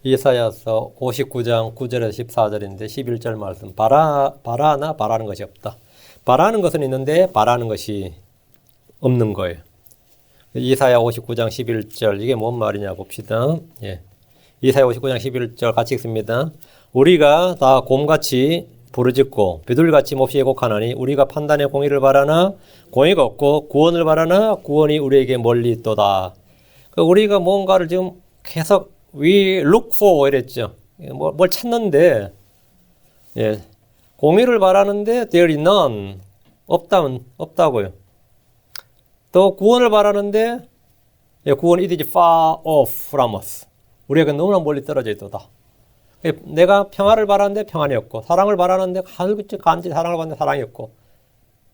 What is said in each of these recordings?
이사야서 59장 9절에서 14절인데 11절 말씀. 바라나 바라는 것이 없다. 바라는 것은 있는데 바라는 것이 없는 거예요. 이사야 59장 11절 이게 뭔 말이냐 봅시다. 예. 이사야 59장 11절 같이 읽습니다. 우리가 다 곰같이 부르짖고 비둘기같이 몹시 애곡하나니 우리가 판단의 공의를 바라나 공의가 없고 구원을 바라나 구원이 우리에게 멀리 있도다. 우리가 뭔가를 지금 계속 we look for 이랬죠. 뭘 찾는데 예. 공의를 바라는데 there is none. 없다고요. 또 구원을 바라는데 예, 구원 it is far off from us. 우리에게 너무나 멀리 떨어져 있도다. 내가 평화를 바라는데 평안이 없고 사랑을 바라는데 간절히 사랑을 받는데 사랑이 없고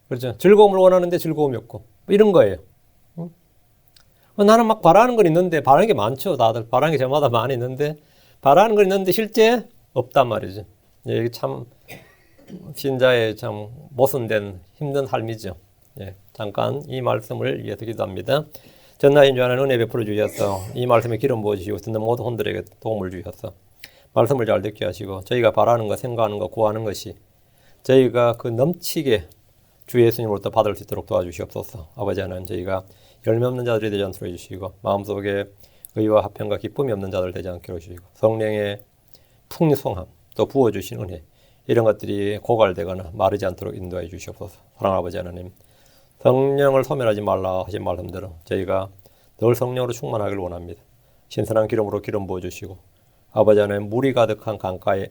그렇죠. 즐거움을 원하는데 즐거움이 없고 이런 거예요. 응? 나는 막 바라는 건 있는데 바라는 게 많죠. 다들 바라는 게 저마다 많이 있는데 바라는 건 있는데 실제 없단 말이죠. 예, 이게 참 신자의 참 모순된 힘든 삶이죠. 예, 잠깐 이 말씀을 위해서 기도합니다. 전나신 주 하나님 은혜 베풀어 주셔서 이 말씀에 기름 부어주시고 듣는 모든 혼들에게 도움을 주셔서 말씀을 잘 듣게 하시고 저희가 바라는 것, 생각하는 것, 구하는 것이 저희가 그 넘치게 주 예수님으로부터 받을 수 있도록 도와주시옵소서. 아버지 하나님 저희가 열매 없는 자들이 되지 않도록 해주시고 마음속에 의와 화평과 기쁨이 없는 자들 되지 않게 해주시고 성령의 풍성함 또 부어주신 은혜 이런 것들이 고갈되거나 마르지 않도록 인도해 주시옵소서. 사랑하는 아버지 하나님 성령을 소멸하지 말라 하신 말씀대로 저희가 늘 성령으로 충만하기를 원합니다. 신선한 기름으로 기름 부어주시고 아버지 하나님 물이 가득한 강가에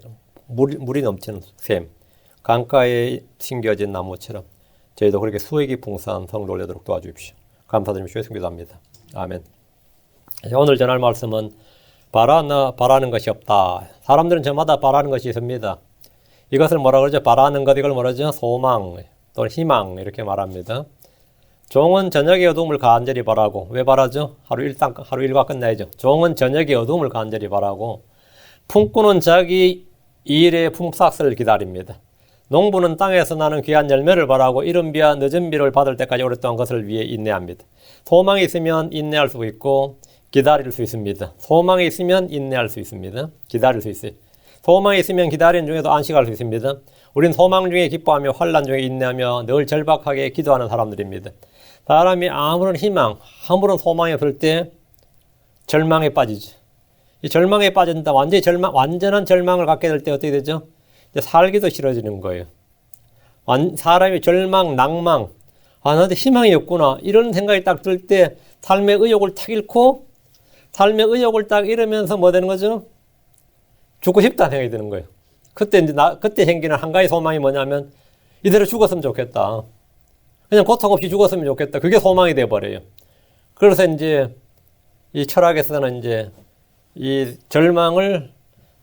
물이 넘치는 샘 강가에 심겨진 나무처럼 저희도 그렇게 수액이 풍성한 성도 올려도록 도와주십시오. 감사드리며 주의 기도합니다. 아멘. 오늘 전할 말씀은 바라는 것이 없다. 사람들은 저마다 바라는 것이 있습니다. 이것을 뭐라 그러죠? 바라는 것 이걸 뭐라죠? 소망 또는 희망 이렇게 말합니다. 종은 저녁의 어둠을 간절히 바라고 왜 바라죠? 하루 일과 끝나야죠. 종은 저녁의 어둠을 간절히 바라고 품꾼은 자기 일의 품삯을 기다립니다. 농부는 땅에서 나는 귀한 열매를 바라고 이른 비와 늦은 비를 받을 때까지 오랫동안 그것을 위해 인내합니다. 소망이 있으면 인내할 수 있고 기다릴 수 있습니다. 소망이 있으면 인내할 수 있습니다. 기다릴 수 있어요. 소망이 있으면 기다리는 중에도 안식할 수 있습니다. 우린 소망 중에 기뻐하며 환난 중에 인내하며 늘 절박하게 기도하는 사람들입니다. 사람이 아무런 희망, 아무런 소망이 없을 때 절망에 빠지죠. 이 절망에 빠진다. 완전한 절망을 갖게 될 때 어떻게 되죠? 이제 살기도 싫어지는 거예요. 사람이 절망, 낭망, 나한테 희망이 없구나. 이런 생각이 딱 들 때 삶의 의욕을 딱 잃고 삶의 의욕을 딱 잃으면서 뭐 되는 거죠? 죽고 싶다는 생각이 드는 거예요. 그때 생기는 한 가지 소망이 뭐냐면 이대로 죽었으면 좋겠다. 그냥 고통 없이 죽었으면 좋겠다. 그게 소망이 돼버려요. 그래서 이제 이 철학에서는 이제 이 절망을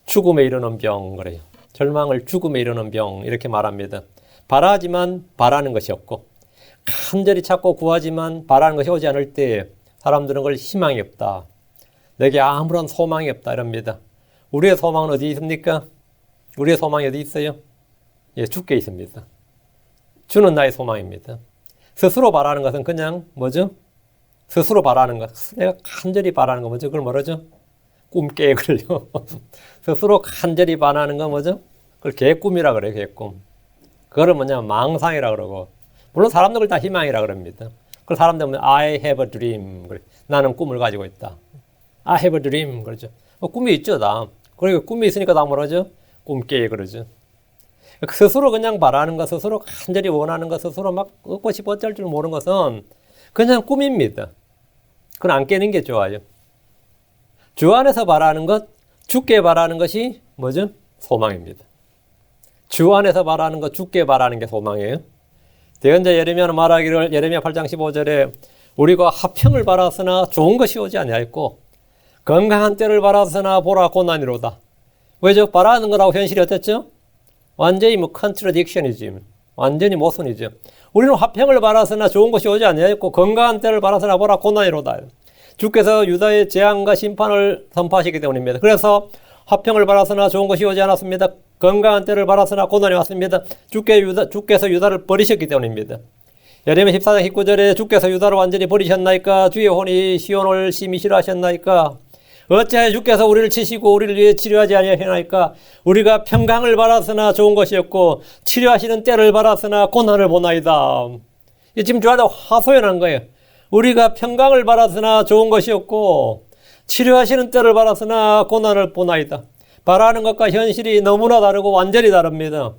죽음에 이르는 병 그래요. 절망을 죽음에 이르는 병 이렇게 말합니다. 바라지만 바라는 것이 없고 간절히 찾고 구하지만 바라는 것이 오지 않을 때 사람들은 그걸 희망이 없다. 내게 아무런 소망이 없다 이럽니다. 우리의 소망은 어디 있습니까? 우리의 소망이 어디 있어요? 예, 주께 있습니다. 주는 나의 소망입니다. 스스로 바라는 것은 그냥 뭐죠? 스스로 바라는 것. 내가 간절히 바라는 거 뭐죠? 그걸 뭐라죠? 꿈깨기를요. 스스로 간절히 바라는 건 뭐죠? 그걸 개꿈이라 그래요. 개꿈. 그거를 뭐냐면 망상이라 그러고 물론 사람들 그걸 다 희망이라 그럽니다. 그걸 사람들은 I have a dream. 그래. 나는 꿈을 가지고 있다. I have a dream. 그러죠. 꿈이 있죠, 다. 그리고 꿈이 있으니까 다 뭐라죠? 꿈깨 그러죠. 스스로 그냥 바라는 것, 스스로 간절히 원하는 것, 스스로 막 얻고 싶어 어쩔 줄 모르는 것은 그냥 꿈입니다. 그건 안 깨는 게 좋아요. 주 안에서 바라는 것, 주께 바라는 것이 뭐죠? 소망입니다. 주 안에서 바라는 것, 주께 바라는 게 소망이에요. 대언자 예레미야는 말하기를 예레미야 8장 15절에 우리가 화평을 바랐으나 좋은 것이 오지 아니하였고 건강한 때를 바랐으나 보라 고난이로다. 왜죠? 바라는 거라고 현실이 어땠죠? 완전히 컨트라딕션이지. 완전히 모순이죠. 우리는 화평을 바라서나 좋은 것이 오지 아니하였고 건강한 때를 바라서나 보라 고난이로다. 주께서 유다의 재앙과 심판을 선포하시기 때문입니다. 그래서 화평을 바라서나 좋은 것이 오지 않았습니다. 건강한 때를 바라서나 고난이 왔습니다. 주께서 유다를 버리셨기 때문입니다. 예레미야 14장 19절에 주께서 유다를 완전히 버리셨나이까? 주의 혼이 시온을 심히 싫어하셨나이까? 어찌하여 주께서 우리를 치시고 우리를 위해 치료하지 아니하시나이까? 우리가 평강을 받았으나 좋은 것이었고 치료하시는 때를 받았으나 고난을 보나이다. 지금 저하다 화소연한 거예요. 우리가 평강을 받았으나 좋은 것이었고 치료하시는 때를 받았으나 고난을 보나이다. 바라는 것과 현실이 너무나 다르고 완전히 다릅니다.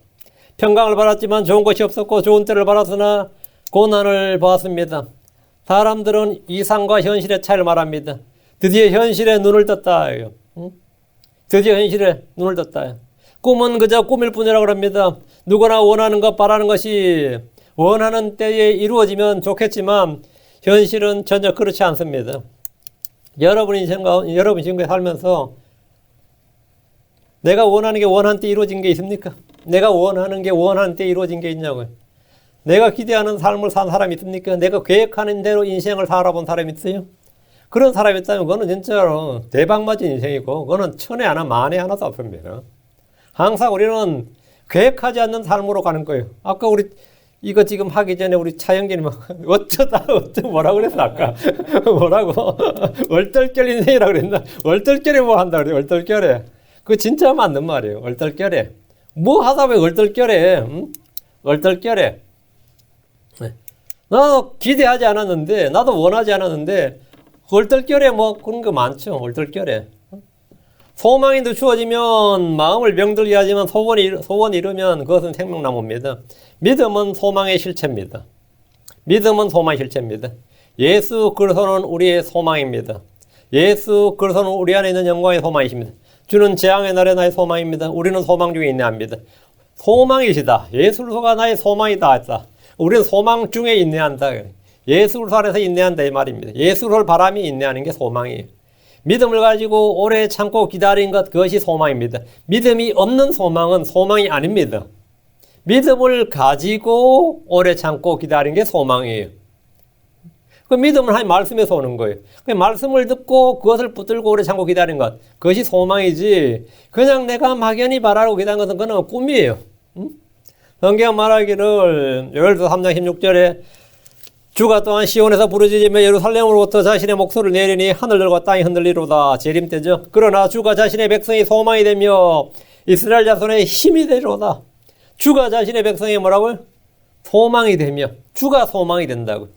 평강을 받았지만 좋은 것이 없었고 좋은 때를 받았으나 고난을 보았습니다. 사람들은 이상과 현실의 차이를 말합니다. 드디어 현실에 눈을 떴다. 드디어 현실에 눈을 떴다. 꿈은 그저 꿈일 뿐이라고 합니다. 누구나 원하는 것, 바라는 것이 원하는 때에 이루어지면 좋겠지만 현실은 전혀 그렇지 않습니다. 여러분 인생에 살면서 내가 원하는 게 원하는 때 이루어진 게 있습니까? 내가 원하는 게 원하는 때 이루어진 게 있냐고요. 내가 기대하는 삶을 산 사람이 있습니까? 내가 계획하는 대로 인생을 살아본 사람이 있어요? 그런 사람이 있다면 그거는 진짜로 대박맞은 인생이고 그거는 천에 하나 만에 하나도 없습니다. 항상 우리는 계획하지 않는 삶으로 가는 거예요. 아까 우리 이거 지금 하기 전에 우리 차영진이 뭐라고 그랬어 아까? 뭐라고? 얼떨결 인생이라고 그랬나? 얼떨결에 뭐 한다 그래? 얼떨결에. 그거 진짜 맞는 말이에요. 얼떨결에. 뭐 하다 보면 얼떨결에. 응? 얼떨결에. 나도 기대하지 않았는데 나도 원하지 않았는데 얼떨결에 뭐 그런 거 많죠. 얼떨결에. 소망이 늦추어지면 마음을 병들게 하지만 소원이 이루면 그것은 생명나무입니다. 믿음은 소망의 실체입니다. 믿음은 소망의 실체입니다. 예수 그리스도는 우리의 소망입니다. 예수 그리스도는 우리 안에 있는 영광의 소망이십니다. 주는 재앙의 날에 나의 소망입니다. 우리는 소망 중에 인내합니다. 소망이시다. 예수 그리스도가 나의 소망이다 했다. 우리는 소망 중에 인내한다. 예수 그리스도 안에서 인내한다 이 말입니다. 예수 그리스도를 바람이 인내하는 게 소망이에요. 믿음을 가지고 오래 참고 기다린 것 그것이 소망입니다. 믿음이 없는 소망은 소망이 아닙니다. 믿음을 가지고 오래 참고 기다린 게 소망이에요. 그 믿음은 하나님 말씀에서 오는 거예요. 그 말씀을 듣고 그것을 붙들고 오래 참고 기다린 것 그것이 소망이지 그냥 내가 막연히 바라고 기다린 것은 그건 꿈이에요. 성경 말하기를 열왕기서 3장 16절에 주가 또한 시온에서 부르짖으며 예루살렘으로부터 자신의 목소리를 내리니 하늘들과 땅이 흔들리로다. 재림 때죠. 그러나 주가 자신의 백성의 소망이 되며 이스라엘 자손의 힘이 되리로다. 주가 자신의 백성의 뭐라고요? 소망이 되며 주가 소망이 된다고요.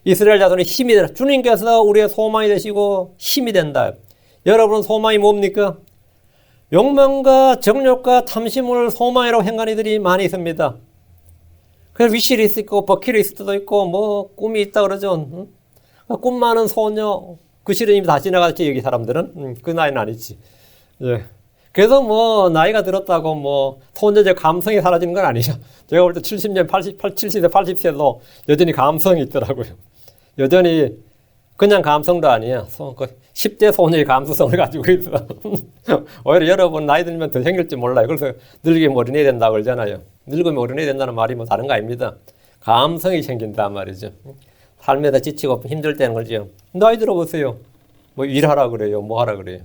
이스라엘 자손의 힘이 되라. 주님께서 우리의 소망이 되시고 힘이 된다. 여러분 소망이 뭡니까? 욕망과 정욕과 탐심을 소망이라고 행하는 이들이 많이 있습니다. 그래서 위시리스트 있고 버킷리스트도 있고 뭐 꿈이 있다 그러죠. 꿈 많은 소녀 그 시는 이미 다 지나갔지 여기 사람들은 그 나이는 아니지. 예. 그래서 뭐 나이가 들었다고 뭐 소녀의 감성이 사라지는 건 아니죠. 제가 볼 때 70년 70세 80세도 여전히 감성이 있더라고요. 여전히 그냥 감성도 아니야. 10대 소녀의 감수성을 가지고 있어. 오히려 여러분 나이 들면 더 생길지 몰라요. 그래서 늙으면 어린애 된다고 그러잖아요. 늙으면 어린애 된다는 말이 뭐 다른 거 아닙니다. 감성이 생긴단 말이죠. 삶에다 지치고 힘들 때는 걸죠. 나이 들어보세요. 뭐 일하라 그래요. 뭐 하라 그래요.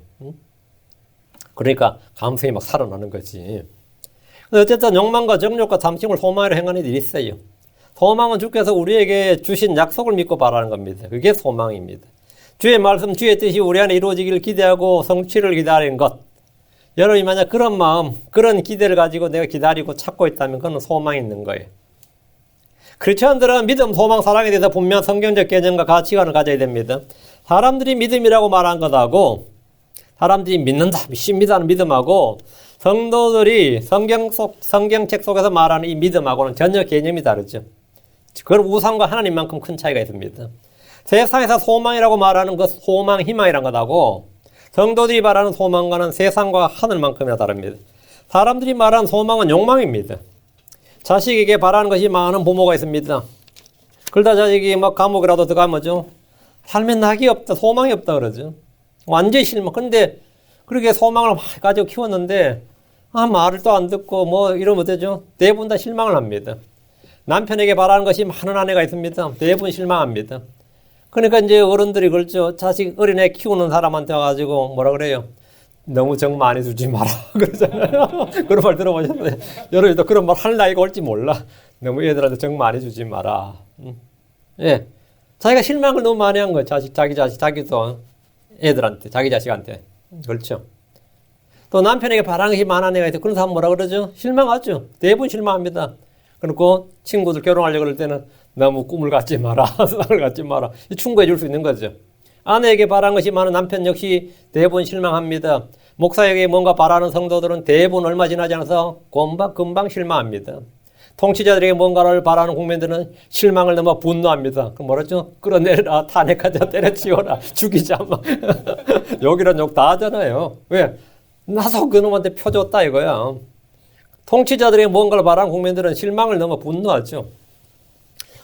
그러니까 감성이 막 살아나는 거지. 어쨌든 욕망과 정욕과 탐심을 소망으로 행하는 일이 있어요. 소망은 주께서 우리에게 주신 약속을 믿고 바라는 겁니다. 그게 소망입니다. 주의 말씀, 주의 뜻이 우리 안에 이루어지기를 기대하고 성취를 기다리는 것. 여러분이 만약 그런 마음, 그런 기대를 가지고 내가 기다리고 찾고 있다면 그건 소망이 있는 거예요. 크리스천들은 믿음, 소망, 사랑에 대해서 분명한 성경적 개념과 가치관을 가져야 됩니다. 사람들이 믿음이라고 말한 것하고 사람들이 믿는다, 믿습니다는 믿음하고 성도들이 성경책 속에서 말하는 이 믿음하고는 전혀 개념이 다르죠. 그건 우상과 하나님만큼 큰 차이가 있습니다. 세상에서 소망이라고 말하는 것, 소망, 희망이란 것하고 성도들이 말하는 소망과는 세상과 하늘만큼이나 다릅니다. 사람들이 말하는 소망은 욕망입니다. 자식에게 바라는 것이 많은 부모가 있습니다. 그러다 자식이 막 감옥이라도 들어가면죠. 삶에 낙이 없다, 소망이 없다 그러죠. 완전히 실망. 근데 그렇게 소망을 막 가지고 키웠는데 말을 또 안 듣고 뭐 이러면 되죠. 대부분 다 실망을 합니다. 남편에게 바라는 것이 많은 아내가 있습니다. 대부분 실망합니다. 그러니까 이제 어른들이 그렇죠. 자식 어린애 키우는 사람한테 와가지고 뭐라 그래요? 너무 정 많이 주지 마라 그러잖아요. 그런 말 들어보셨어요? 여러분도 그런 말 할 나이가 올지 몰라. 너무 애들한테 정 많이 주지 마라. 예, 자기가 실망을 너무 많이 한 거예요. 자기도. 애들한테, 자기 자식한테. 그렇죠. 또 남편에게 바라는 것이 많은 애가 있다. 그런 사람 뭐라 그러죠? 실망하죠. 대부분 실망합니다. 그리고 친구들 결혼하려고 그럴 때는 너무 꿈을 갖지 마라. 상을 갖지 마라. 충고해 줄 수 있는 거죠. 아내에게 바라는 것이 많은 남편 역시 대부분 실망합니다. 목사에게 뭔가 바라는 성도들은 대부분 얼마 지나지 않아서 금방 실망합니다. 통치자들에게 뭔가를 바라는 국민들은 실망을 넘어 분노합니다. 그럼 뭐랬죠? 끌어내라, 탄핵하자, 때려치워라, 죽이자. 막. 욕이란 욕 다 하잖아요. 왜? 나도 그놈한테 펴줬다 이거야. 통치자들에게 뭔가를 바라는 국민들은 실망을 넘어 분노하죠.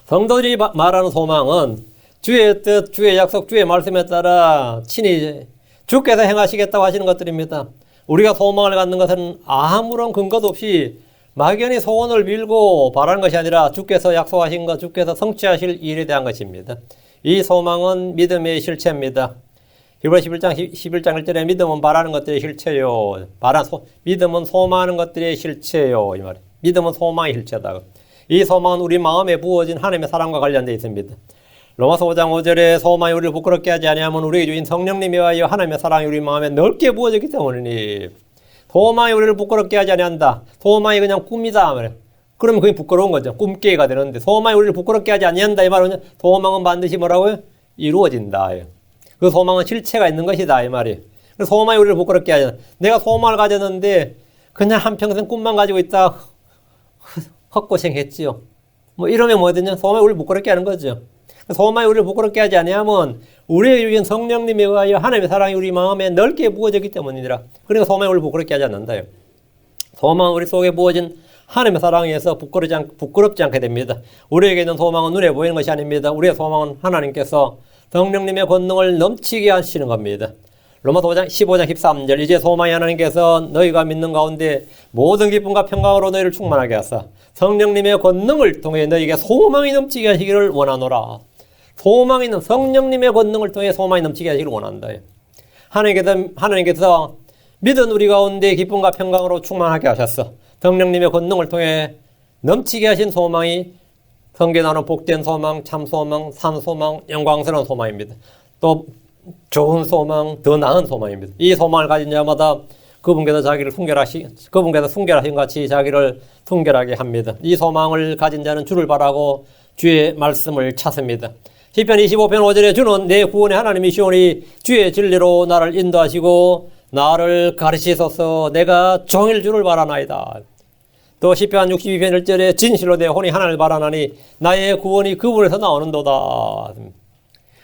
성도들이 말하는 소망은 주의 뜻, 주의 약속, 주의 말씀에 따라 친히 주께서 행하시겠다고 하시는 것들입니다. 우리가 소망을 갖는 것은 아무런 근거도 없이 막연히 소원을 빌고 바라는 것이 아니라 주께서 약속하신 것, 주께서 성취하실 일에 대한 것입니다. 이 소망은 믿음의 실체입니다. 히브리서 11장 1절에 믿음은 바라는 것들의 실체요. 믿음은 소망하는 것들의 실체요. 이 말이에요. 믿음은 소망의 실체다. 이 소망은 우리 마음에 부어진 하나님의 사랑과 관련되어 있습니다. 로마서 5장 5절에 소망이 우리를 부끄럽게 하지 아니하면 우리의 주인 성령님이 와여 하나님의 사랑이 우리 마음에 넓게 부어졌기 때문이니 소망이 우리를 부끄럽게 하지 아니한다. 소망이 그냥 꿈이다. 그러면 그게 부끄러운 거죠. 꿈깨가 되는데 소망이 우리를 부끄럽게 하지 아니한다. 이 말은 소망은 반드시 뭐라고요? 이루어진다. 그 소망은 실체가 있는 것이다. 이 말이. 소망이 우리를 부끄럽게 하지 않아. 내가 소망을 가졌는데 그냥 한평생 꿈만 가지고 있다. 헛고생했지요. 뭐 이러면 뭐든요. 소망이 우리를 부끄럽게 하는 거죠. 소망이 우리를 부끄럽게 하지 아니하면 우리의 유인 성령님에 의하여 하나님의 사랑이 우리 마음에 넓게 부어졌기 때문이니라. 그러니까 소망이 우리를 부끄럽게 하지 않는다요. 소망은 우리 속에 부어진 하나님의 사랑에 의해서 부끄럽지 않게 됩니다. 우리에게 있는 소망은 눈에 보이는 것이 아닙니다. 우리의 소망은 하나님께서 성령님의 권능을 넘치게 하시는 겁니다. 로마서 15장 13절 이제 소망이 하나님께서 너희가 믿는 가운데 모든 기쁨과 평강으로 너희를 충만하게 하사 성령님의 권능을 통해 너희에게 소망이 넘치게 하시기를 원하노라. 소망이 있는 성령님의 권능을 통해 소망이 넘치게 하시기를 원한다. 하나님께서 믿은 우리 가운데 기쁨과 평강으로 충만하게 하셨어. 성령님의 권능을 통해 넘치게 하신 소망이 성경에 나오는 복된 소망, 참 소망, 산 소망, 영광스러운 소망입니다. 또 좋은 소망, 더 나은 소망입니다. 이 소망을 가진 자마다 그분께서 순결하신 같이 자기를 순결하게 합니다. 이 소망을 가진 자는 주를 바라고 주의 말씀을 찾습니다. 시편 25편 5절에 주는 내 구원의 하나님이시오니 주의 진리로 나를 인도하시고 나를 가르치소서. 내가 종일 주를 바라나이다. 또 시편 62편 1절에 진실로 내 혼이 하나님을 바라나니 나의 구원이 그분에서 나오는도다.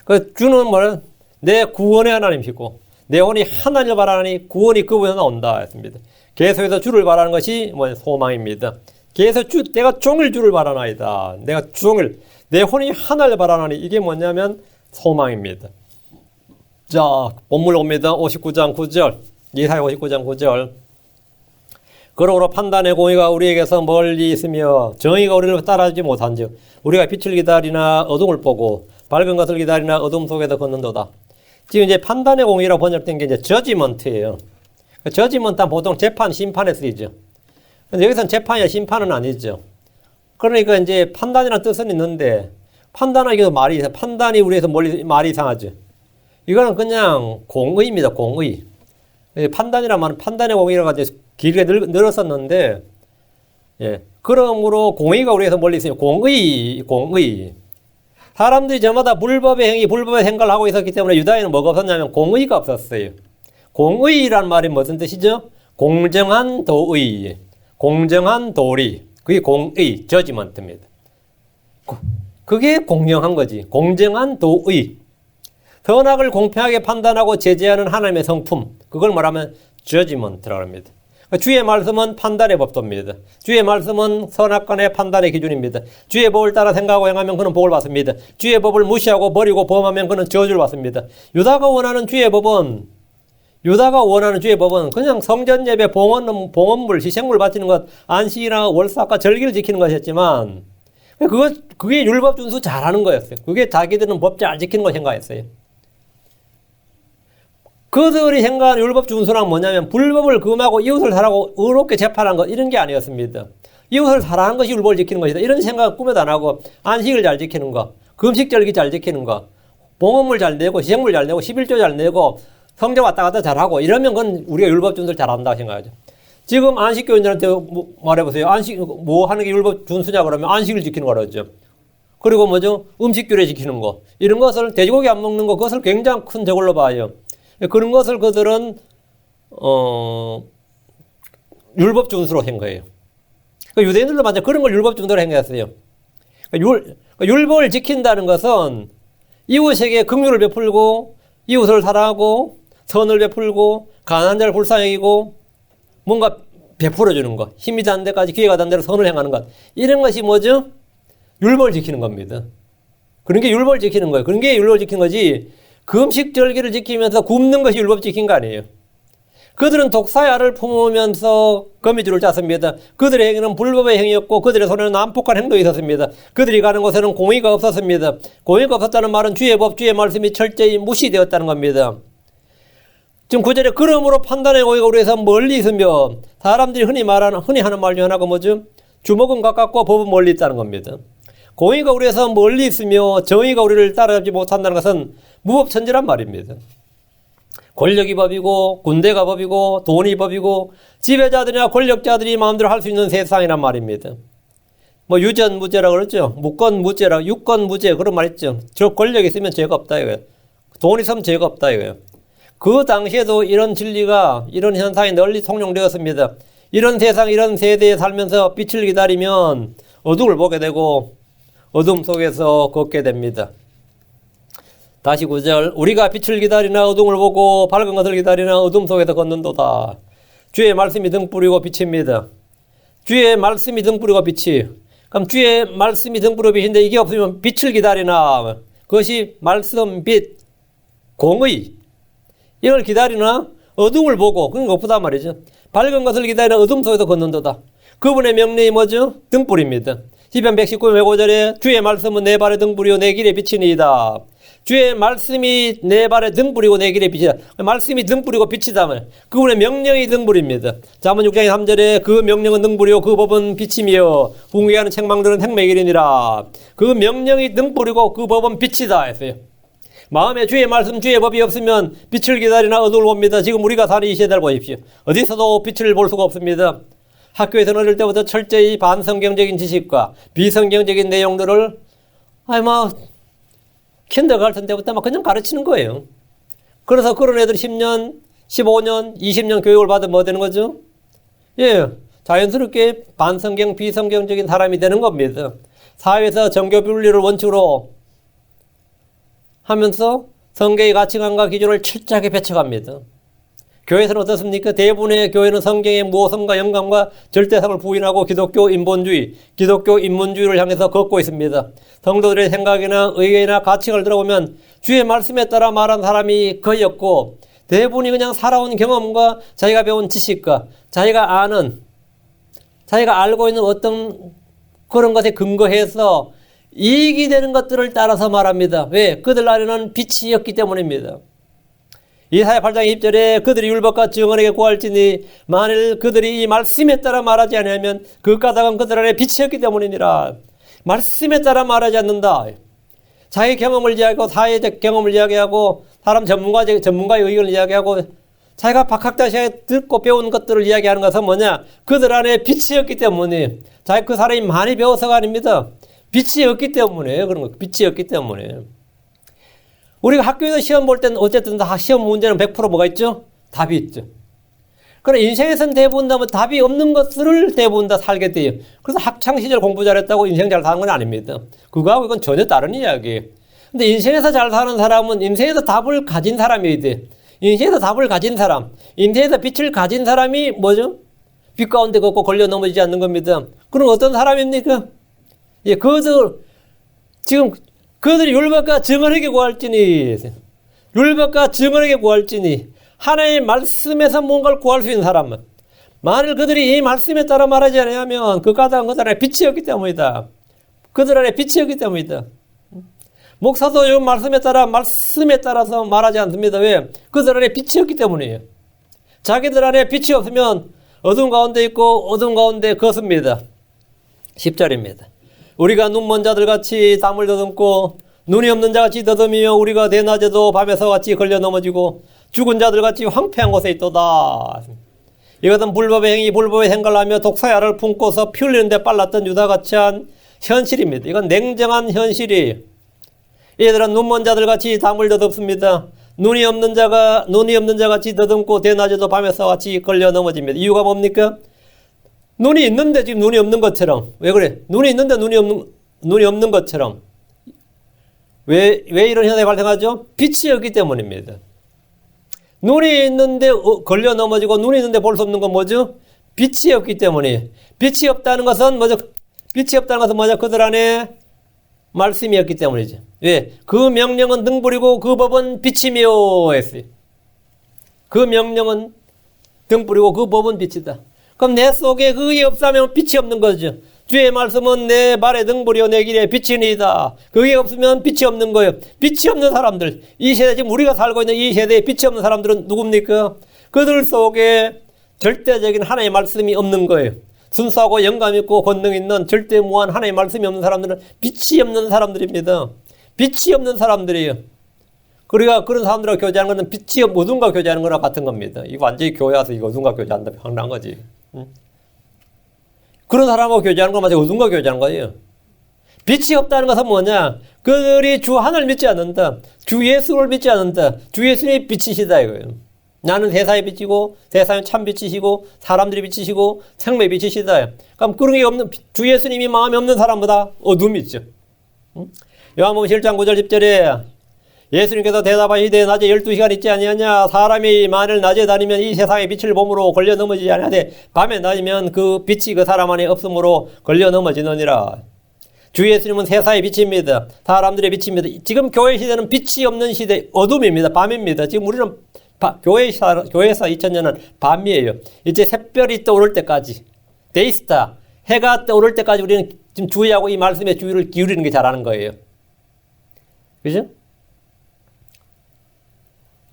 그 주는 뭐냐? 내 구원의 하나님이시고 내 혼이 하나님을 바라나니 구원이 그분에서 나온다 했습니다. 계속해서 주를 바라는 것이 소망입니다. 계속 내가 종일 주를 바라나이다. 내가 종일 내 혼이 하나님을 바라나니 이게 뭐냐면 소망입니다. 자, 본문 옵니다. 59장 9절. 이사야 59장 9절. 그러므로 판단의 공의가 우리에게서 멀리 있으며 정의가 우리를 따라주지 못한즉 우리가 빛을 기다리나 어둠을 보고 밝은 것을 기다리나 어둠 속에서 걷는도다. 지금 이제 판단의 공의라고 번역된 게 이제 저지먼트예요. 저지먼트는 보통 재판, 심판에 쓰이죠. 근데 여기서는 재판이야 심판은 아니죠. 그러니까 이제 판단이라는 뜻은 있는데 판단하기도 판단이 우리에서 말이 이상하죠. 이거는 그냥 공의입니다. 공의. 판단이란 말은 판단의 공의라고 이제 길게 늘었었는데, 예. 그러므로 공의가 우리에서 멀리 있으면 공의. 사람들이 저마다 불법의 생각을 하고 있었기 때문에 유다에는 뭐가 없었냐면 공의가 없었어요. 공의란 말이 무슨 뜻이죠? 공정한 도의, 공정한 도리. 그게 공의, 저지먼트입니다. 그게 공정한 거지. 공정한 도의. 선악을 공평하게 판단하고 제재하는 하나님의 성품. 그걸 말하면 저지먼트라고 합니다. 주의 말씀은 판단의 법도입니다. 주의 말씀은 선악간의 판단의 기준입니다. 주의 법을 따라 생각하고 행하면 그는 복을 받습니다. 주의 법을 무시하고 버리고 범하면 그는 저주를 받습니다. 유다가 원하는 주의 법은 그냥 성전 예배, 봉헌물, 희생물 바치는 것, 안식이나 월삭과 절기를 지키는 것이었지만 그게 율법 준수 잘하는 거였어요. 그게 자기들은 법 잘 지키는 거 생각했어요. 그들이 생각하는 율법 준수란 뭐냐면 불법을 금하고 이웃을 사랑하고 의롭게 재판한 것 이런 게 아니었습니다. 이웃을 사랑하는 것이 율법을 지키는 것이다. 이런 생각 꿈에도 안 하고 안식을 잘 지키는 거, 금식절기 잘 지키는 거, 봉헌물 잘 내고 시행물 잘 내고 11조 잘 내고 성경 왔다 갔다 잘하고 이러면 그건 우리가 율법 준수를 잘한다고 생각하죠. 지금 안식교인들한테 말해보세요. 안식 뭐 하는 게 율법 준수냐 그러면 안식을 지키는 거라죠. 그리고 뭐죠? 음식규례 지키는 거. 이런 것을 돼지고기 안 먹는 거 그것을 굉장히 큰 저걸로 봐요. 그런 것을 그들은 율법 준수로 한 거예요. 그러니까 유대인들도 맞아 그런 걸 율법 준수로 행했어요. 그러니까 율법을 지킨다는 것은 이웃에게 긍휼을 베풀고 이웃을 사랑하고 선을 베풀고 가난한 자를 불쌍히 여기고 뭔가 베풀어주는 것, 힘이 닿는 데까지 기회가 닿는 대로 선을 행하는 것, 이런 것이 뭐죠? 율법을 지키는 겁니다. 그런 게 율법을 지키는 거예요. 그런 게 율법을 지키는 거지 금식절기를 지키면서 굶는 것이 율법 지킨 거 아니에요. 그들은 독사의 알을 품으면서 거미줄을 짰습니다. 그들의 행위는 불법의 행위였고 그들의 손에는 난폭한 행동이 있었습니다. 그들이 가는 곳에는 공의가 없었습니다. 공의가 없었다는 말은 주의 법, 주의 말씀이 철저히 무시되었다는 겁니다. 지금 9절에 그러므로 판단의 공의가 우리에서 멀리 있으며 사람들이 흔히 하는 말 중 하나가 뭐죠? 주먹은 가깝고 법은 멀리 있다는 겁니다. 공의가 우리에서 멀리 있으며 정의가 우리를 따라잡지 못한다는 것은 무법천지란 말입니다. 권력이 법이고 군대가 법이고 돈이 법이고 지배자들이나 권력자들이 마음대로 할 수 있는 세상이란 말입니다. 뭐 유전무죄라고 그러죠. 무권무죄라고 유권무죄 그런 말 있죠. 저 권력이 있으면 죄가 없다 이거예요. 돈 있으면 죄가 없다 이거예요. 그 당시에도 이런 진리가 이런 현상이 널리 통용되었습니다. 이런 세상 이런 세대에 살면서 빛을 기다리면 어둠을 보게 되고 어둠 속에서 걷게 됩니다. 다시 9절 우리가 빛을 기다리나 어둠을 보고 밝은 것을 기다리나 어둠 속에서 걷는도다. 주의 말씀이 등불이고 빛입니다. 주의 말씀이 등불이고 빛이 그럼 주의 말씀이 등불이고 빛인데 이게 없으면 빛을 기다리나 그것이 말씀, 빛, 공의 이걸 기다리나 어둠을 보고 그런 거 없다 말이죠. 밝은 것을 기다리나 어둠 속에서 걷는도다. 그분의 명령이 뭐죠? 등불입니다. 시편 119편 105절에 주의 말씀은 내 발의 등불이요 내 길의 빛이니이다. 주의 말씀이 내 발의 등불이고 내 길의 빛이다. 말씀이 등불이고 빛이다. 그분의 명령이 등불입니다. 잠언 6장 3절에 그 명령은 등불이요 그 법은 빛이며 궁계하는 책망들은 행매길이니라. 그 명령이 등불이고 그 법은 빛이다 했어요. 마음에 주의 말씀 주의 법이 없으면 빛을 기다리나 어두울 봅니다. 지금 우리가 사는 이 시대를 보십시오. 어디서도 빛을 볼 수가 없습니다. 학교에서는 어릴 때부터 철저히 반성경적인 지식과 비성경적인 내용들을 킨더가르텐 때부터 막 그냥 가르치는 거예요. 그래서 그런 애들이 10년, 15년, 20년 교육을 받으면 뭐 되는 거죠? 예, 자연스럽게 반성경, 비성경적인 사람이 되는 겁니다. 사회에서 정교분리를 원칙으로 하면서 성경의 가치관과 기준을 철저하게 배척합니다. 교회에서는 어떻습니까? 대부분의 교회는 성경의 모성과 영감과 절대성을 부인하고 기독교 인본주의, 기독교 인문주의를 향해서 걷고 있습니다. 성도들의 생각이나 의견이나 가치관을 들어보면 주의 말씀에 따라 말한 사람이 거의 없고 대부분이 그냥 살아온 경험과 자기가 배운 지식과 자기가 알고 있는 어떤 그런 것에 근거해서 이익이 되는 것들을 따라서 말합니다. 왜? 그들 안에는 빛이 없기 때문입니다. 이사야 8장 20절에 그들이 율법과 증언에게 구할지니 만일 그들이 이 말씀에 따라 말하지 않으면 그 까닭은 그들 안에 빛이 없기 때문이니라. 말씀에 따라 말하지 않는다. 자기 경험을 이야기하고 사회적 경험을 이야기하고 사람 전문가의 의견을 이야기하고 자기가 박학다시에 듣고 배운 것들을 이야기하는 것은 뭐냐? 그들 안에 빛이 없기 때문에 그 사람이 많이 배워서가 아닙니다. 빛이 없기 때문에 그런 거. 빛이 없기 때문에. 우리가 학교에서 시험 볼 때는 어쨌든 다 시험 문제는 100% 뭐가 있죠? 답이 있죠. 그러나 인생에서는 대부분 다 답이 없는 것들을 대부분 다 살게 돼요. 그래서 학창시절 공부 잘했다고 인생 잘 사는 건 아닙니다. 그거하고 이건 전혀 다른 이야기예요. 근데 인생에서 잘 사는 사람은 인생에서 답을 가진 사람이어야 돼. 인생에서 답을 가진 사람, 인생에서 빛을 가진 사람이 뭐죠? 빛 가운데 걷고 걸려 넘어지지 않는 겁니다. 그럼 어떤 사람입니까? 예, 그들이 율법과 증언에게 구할지니 하나님의 말씀에서 뭔가를 구할 수 있는 사람은 만일 그들이 이 말씀에 따라 말하지 않으면 그 까닭은 그들 안에 빛이 없기 때문이다. 그들 안에 빛이 없기 때문이다. 목사도 이 말씀에 따라서 말하지 않습니다. 왜? 그들 안에 빛이 없기 때문이에요. 자기들 안에 빛이 없으면 어둠 가운데 있고 어둠 가운데 걷습니다. 10절입니다. 우리가 눈먼 자들 같이 땀을 더듬고 눈이 없는 자같이 더듬이며 우리가 대낮에도 밤에서 같이 걸려 넘어지고 죽은 자들같이 황폐한 곳에 있도다. 이것은 불법의 행위, 불법의 행각을 하며 독사야를 품고서 피 흘리는 데 빨랐던 유다같이 한 현실입니다. 이건 냉정한 현실이에요. 얘들은 눈먼 자들같이 담을 더듬습니다. 눈이 없는 자같이 더듬고 대낮에도 밤에서 같이 걸려 넘어집니다. 이유가 뭡니까? 눈이 있는데 지금 눈이 없는 것처럼. 왜 그래? 눈이 있는데 눈이 없는 것처럼. 왜 이런 현상이 발생하죠? 빛이 없기 때문입니다. 눈이 있는데 걸려 넘어지고 눈이 있는데 볼 수 없는 건 뭐죠? 빛이 없기 때문에. 빛이 없다는 것은 뭐죠? 그들 안에 말씀이 없기 때문이죠. 왜? 그 명령은 등불이고 그 법은 빛이며 했어요. 그 명령은 등불이고 그 법은 빛이다. 그럼 내 속에 그게 없으면 빛이 없는 거죠. 주의 말씀은 내 발의 등불이요 내 길의 빛이니이다. 그게 없으면 빛이 없는 거예요. 빛이 없는 사람들, 이 세대, 지금 우리가 살고 있는 이 세대에 빛이 없는 사람들은 누굽니까? 그들 속에 절대적인 하나님의 말씀이 없는 거예요. 순수하고 영감 있고 권능 있는 절대 무한 하나님의 말씀이 없는 사람들은 빛이 없는 사람들입니다. 빛이 없는 사람들이에요. 그러니까 그런 사람들하고 교제하는 것은 빛이 어둠과 교제하는 거랑 같은 겁니다. 이거 완전히 교회 와서 이거 어둠과 교제한다 황당한 거지. 응? 그런 사람하고 교제하는 건 마치 어둠과 교제하는 거예요. 빛이 없다는 것은 뭐냐? 그들이 주 하나를 믿지 않는다. 주 예수를 믿지 않는다. 주 예수님이 빛이시다 이거예요. 나는 세상의 빛이고 세상의 참 빛이시고 사람들이 빛이시고 생명의 빛이시다. 그럼 그런 게 없는 주 예수님이 마음에 없는 사람보다 어둠이 있죠. 요한복음 7장 9절 10절에 예수님께서 대답하시되 낮에 12시간 있지 아니하냐? 사람이 만일 낮에 다니면 이 세상의 빛을 보므로 걸려 넘어지지 아니하되 밤에 다니면 그 빛이 그 사람 안에 없으므로 걸려 넘어지느니라. 주 예수님은 세상의 빛입니다. 사람들의 빛입니다. 지금 교회 시대는 빛이 없는 시대, 어둠입니다. 밤입니다. 지금 우리는 교회에서 2000년은 밤이에요. 이제 샛별이 떠오를 때까지, 데이스타, 해가 떠오를 때까지 우리는 지금 주의하고 이 말씀에 주의를 기울이는 게 잘하는 거예요. 그죠?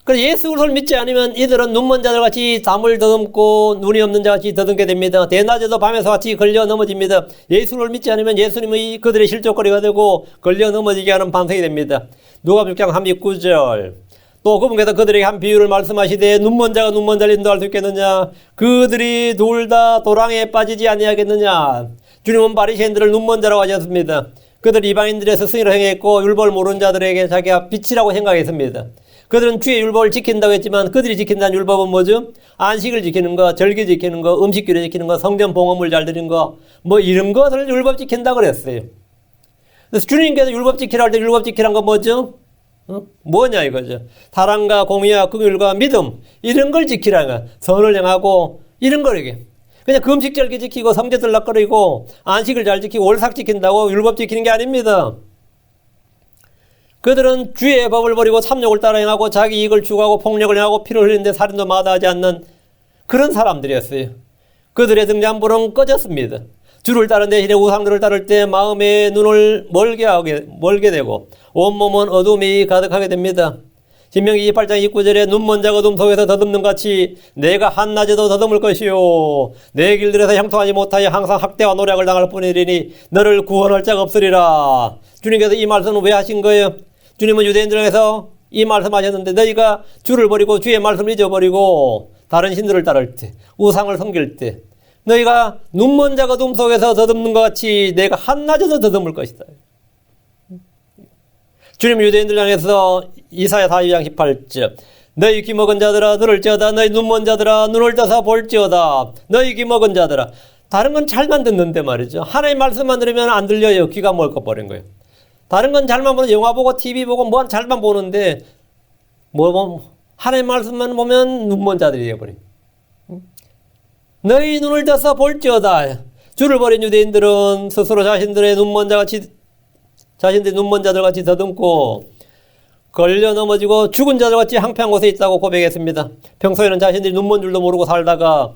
그래서 예수를 믿지 않으면 이들은 눈먼 자들같이 담을 더듬고 눈이 없는 자같이 더듬게 됩니다. 대낮에도 밤에서 같이 걸려 넘어집니다. 예수를 믿지 않으면 예수님의 그들의 실족거리가 되고 걸려 넘어지게 하는 반석이 됩니다. 누가복음 6장 39절 또 그분께서 그들에게 한 비유를 말씀하시되 눈먼 자가 눈먼 자를 인도할 수 있겠느냐? 그들이 둘 다 도랑에 빠지지 아니하겠느냐? 주님은 바리새인들을 눈먼 자라고 하셨습니다. 그들 이방인들의 스승이라 행했고 율법을 모르는 자들에게 자기가 빛이라고 생각했습니다. 그들은 주의 율법을 지킨다고 했지만 그들이 지킨다는 율법은 뭐죠? 안식을 지키는 거, 절기 지키는 거, 음식규례 지키는 거, 성전 봉헌물 잘 드리는 거, 뭐 이런 것을 율법 지킨다고 그랬어요. 그래서 주님께서 율법 지키라 할 때 율법 지키란 건 뭐죠? 뭐냐 이거죠. 사랑과 공의와 긍휼과 믿음 이런 걸 지키라는 거야. 선을 행하고 이런 거를 그냥 금식 절기 지키고 성제 들락거리고 안식을 잘 지키고 월삭 지킨다고 율법 지키는 게 아닙니다. 그들은 주의 법을 버리고 참욕을 따라 행하고 자기 이익을 추구하고 폭력을 행하고 피를 흘리는데 살인도 마다하지 않는 그런 사람들이었어요. 그들의 등잔불은 꺼졌습니다. 주를 따른 대신에 우상들을 따를 때 마음의 눈을 멀게 되고 온몸은 어둠이 가득하게 됩니다. 신명기 28장 29절에 눈먼 자가 어둠 속에서 더듬는 같이 내가 한낮에도 더듬을 것이요 내 길들에서 형통하지 못하여 항상 학대와 노략을 당할 뿐이니 너를 구원할 자가 없으리라. 주님께서 이 말씀을 왜 하신 거예요? 주님은 유대인들에게서 이 말씀하셨는데 너희가 주를 버리고 주의 말씀을 잊어버리고 다른 신들을 따를 때 우상을 섬길 때 너희가 눈먼 자가 어둠 속에서 더듬는 것 같이 내가 한낮에도 더듬을 것이다. 주님 유대인들 향해서 이사야 42장 18절 너희 귀먹은 자들아 들을지어다 너희 눈먼 자들아 눈을 떠서 볼지어다 너희 귀먹은 자들아. 다른 건 잘만 듣는데 말이죠. 하나님 말씀만 들으면 안 들려요. 귀가 멀거버린 거예요. 다른 건 잘만 보는 영화 보고 TV 보고 뭐 잘만 보는데 하나님 말씀만 보면 눈먼 자들이 되어버린. 너희 눈을 떠서 볼지어다. 주를 버린 유대인들은 스스로 자신들의 눈먼 자들같이 더듬고 걸려 넘어지고 죽은 자들같이 황폐한 곳에 있다고 고백했습니다. 평소에는 자신들이 눈먼 줄도 모르고 살다가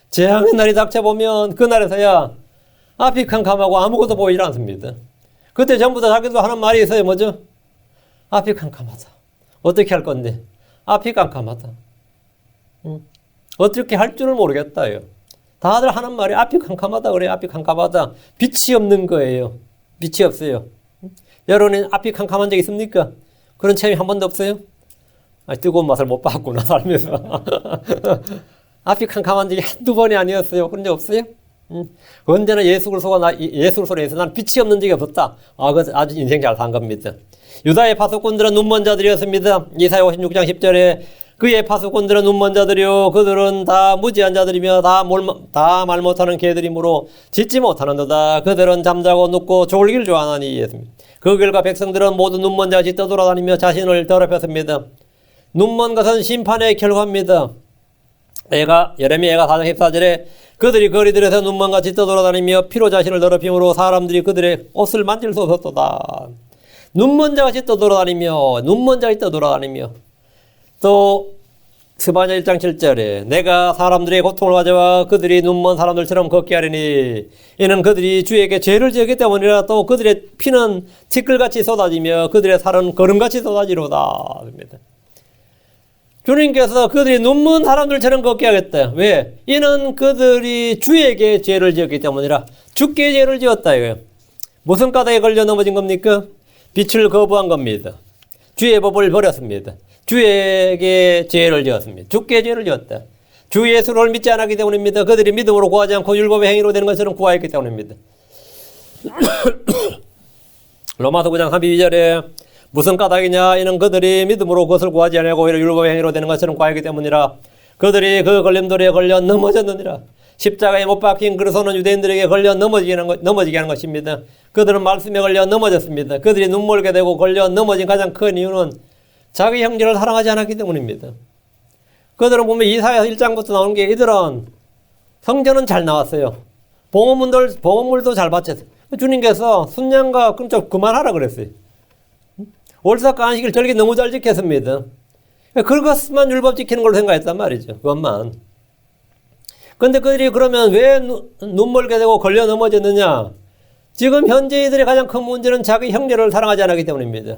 재앙의 날이 닥쳐보면 그날에서야 앞이 캄캄하고 아무것도 보이지 않습니다. 그때 전부 다 자기도 하는 말이 있어요. 뭐죠? 앞이 캄캄하다. 어떻게 할 건데? 앞이 캄캄하다. 어떻게 할 줄을 모르겠다요. 다들 하는 말이 앞이 캄캄하다 그래요. 앞이 캄캄하다. 빛이 없는 거예요. 빛이 없어요. 여러분은 앞이 캄캄한 적 있습니까? 그런 체험이 한 번도 없어요? 뜨거운 맛을 못 봤구나, 살면서. 앞이 캄캄한 적이 한두 번이 아니었어요. 그런 적 없어요? 언제나 예수 그리스도로 인해서 난 빛이 없는 적이 없었다. 그 아주 인생 잘 산 겁니다. 유다의 파수꾼들은 눈먼 자들이었습니다. 이사야 56장 10절에 그의 파수꾼들은 눈먼 자들이요 그들은 다 무지한 자들이며 다 말 못하는 개들이므로 짖지 못하는도다. 그들은 잠자고 눕고 졸기를 좋아하나니. 그 결과 백성들은 모두 눈먼 자같이 떠돌아다니며 자신을 더럽혔습니다. 눈먼 것은 심판의 결과입니다. 예레미야가 4장 14절에 그들이 거리들에서 눈먼같이 떠돌아다니며 피로 자신을 더럽힘으로 사람들이 그들의 옷을 만질 수 없었도다. 눈먼 자같이 떠돌아다니며 또 스바냐 1장 7절에 내가 사람들의 고통을 가져와 그들이 눈먼 사람들처럼 걷게 하리니 이는 그들이 주에게 죄를 지었기 때문이라. 또 그들의 피는 티끌같이 쏟아지며 그들의 살은 거름같이 쏟아지로다. 주님께서 그들이 눈먼 사람들처럼 걷게 하겠다. 왜? 이는 그들이 주에게 죄를 지었기 때문이라. 주께 죄를 지었다 이거예요. 무슨 까닭에 걸려 넘어진 겁니까? 빛을 거부한 겁니다. 주의 법을 버렸습니다. 주에게 죄를 지었습니다. 주께 죄를 지었다. 주 예수를 믿지 않았기 때문입니다. 그들이 믿음으로 구하지 않고 율법의 행위로 되는 것처럼 구하였기 때문입니다. 로마서 9장 32절에 무슨 까닭이냐? 이는 그들이 믿음으로 그것을 구하지 않고 오히려 율법의 행위로 되는 것처럼 구하였기 때문이라. 그들이 그 걸림돌에 걸려 넘어졌느니라. 십자가에 못 박힌 그리스도는 유대인들에게 걸려 넘어지게 하는 것입니다. 그들은 말씀에 걸려 넘어졌습니다. 그들이 눈멀게 되고 걸려 넘어진 가장 큰 이유는 자기 형제를 사랑하지 않았기 때문입니다. 그들은 보면 이사야 1장부터 나오는 게 이들은 성전은 잘 나왔어요. 봉헌물도 잘 바쳤어요. 주님께서 순양과 좀 그만하라 그랬어요. 월삭과 안식일 절기 너무 잘 지켰습니다. 그것만 율법 지키는 걸로 생각했단 말이죠. 그것만. 근데 그들이 그러면 왜 눈멀게 되고 걸려 넘어졌느냐? 지금 현재 이들의 가장 큰 문제는 자기 형제를 사랑하지 않았기 때문입니다.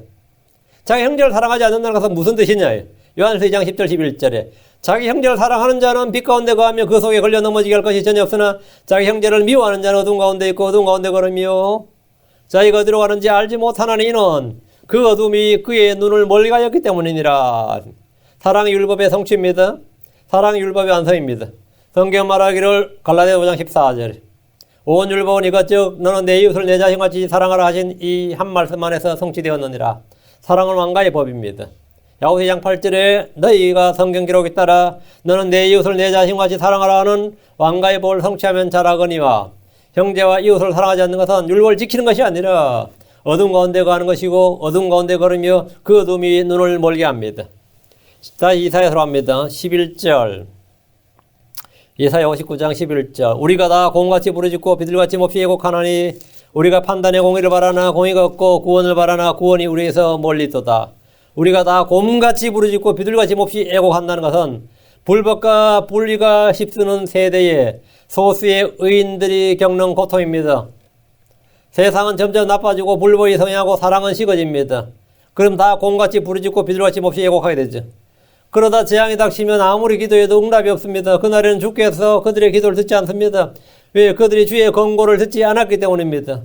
자기 형제를 사랑하지 않는다는 것은 무슨 뜻이냐? 요한일서 2장 10절 11절에 자기 형제를 사랑하는 자는 빛 가운데 거하며 그 속에 걸려 넘어지게 할 것이 전혀 없으나 자기 형제를 미워하는 자는 어두운 가운데 있고 어두운 가운데 걸으며 자기가 어디로 가는지 알지 못하는 이는 그 어둠이 그의 눈을 멀리 가였기 때문이니라. 사랑이 율법의 성취입니다. 사랑이 율법의 완성입니다. 성경 말하기를 갈라디아 5장 14절에 온 율법은 이것즉 너는 내 이웃을 내 자신같이 사랑하라 하신 이 한 말씀 안에서 성취되었느니라. 사랑은 왕가의 법입니다. 야고보서 2장 8절에 너희가 성경 기록에 따라 너는 내 이웃을 내 자신같이 사랑하라 하는 왕가의 법을 성취하면 잘하거니와 형제와 이웃을 사랑하지 않는 것은 율법을 지키는 것이 아니라 어둠 가운데 가는 것이고 어둠 가운데 걸으며 그 어둠이 눈을 멀게 합니다. 다시 이사야서로 합니다. 11절 이사야 59장 11절 우리가 다 공같이 부르짖고 비둘같이 몹시 애곡하나니 우리가 판단의 공의를 바라나 공의가 없고 구원을 바라나 구원이 우리에서 멀리 있도다. 우리가 다 곰같이 부르짖고 비둘같이 몹시 애곡한다는 것은 불법과 분리가 휩쓰는 세대에 소수의 의인들이 겪는 고통입니다. 세상은 점점 나빠지고 불법이 성행하고 사랑은 식어집니다. 그럼 다 곰같이 부르짖고 비둘같이 몹시 애곡하게 되죠. 그러다 재앙이 닥치면 아무리 기도해도 응답이 없습니다. 그날에는 주께서 그들의 기도를 듣지 않습니다. 왜? 그들이 주의 권고를 듣지 않았기 때문입니다.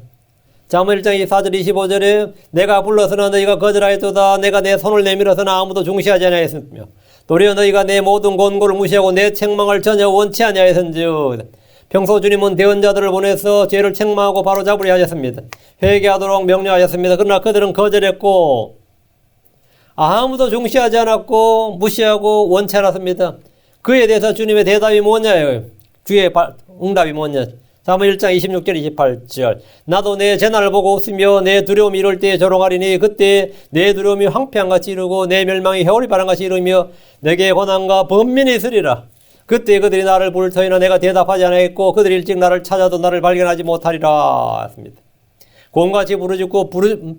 잠언 1장 24절 25절에 내가 불러서는 너희가 거절하였도다. 내가 내 손을 내밀어서는 아무도 중시하지 아니하였으며 도리어 너희가 내 모든 권고를 무시하고 내 책망을 전혀 원치 아니하였은즉 평소 주님은 대언자들을 보내서 죄를 책망하고 바로잡으려 하셨습니다. 회개하도록 명령하셨습니다. 그러나 그들은 거절했고 아무도 중시하지 않았고 무시하고 원치 않았습니다. 그에 대해서 주님의 대답이 뭐냐요? 주의 응답이 뭐냐? 잠언 1장 26절 28절 나도 내 재난을 보고 웃으며 내 두려움이 이럴 때에 조롱하리니 그때 내 두려움이 황폐한같이 이르고 내 멸망이 해오리 바람같이 이르며 내게 고난과 번민이 있으리라. 그때 그들이 나를 부를 터이나 내가 대답하지 않았고 그들이 일찍 나를 찾아도 나를 발견하지 못하리라 했습니다. 곰같이 부르짖고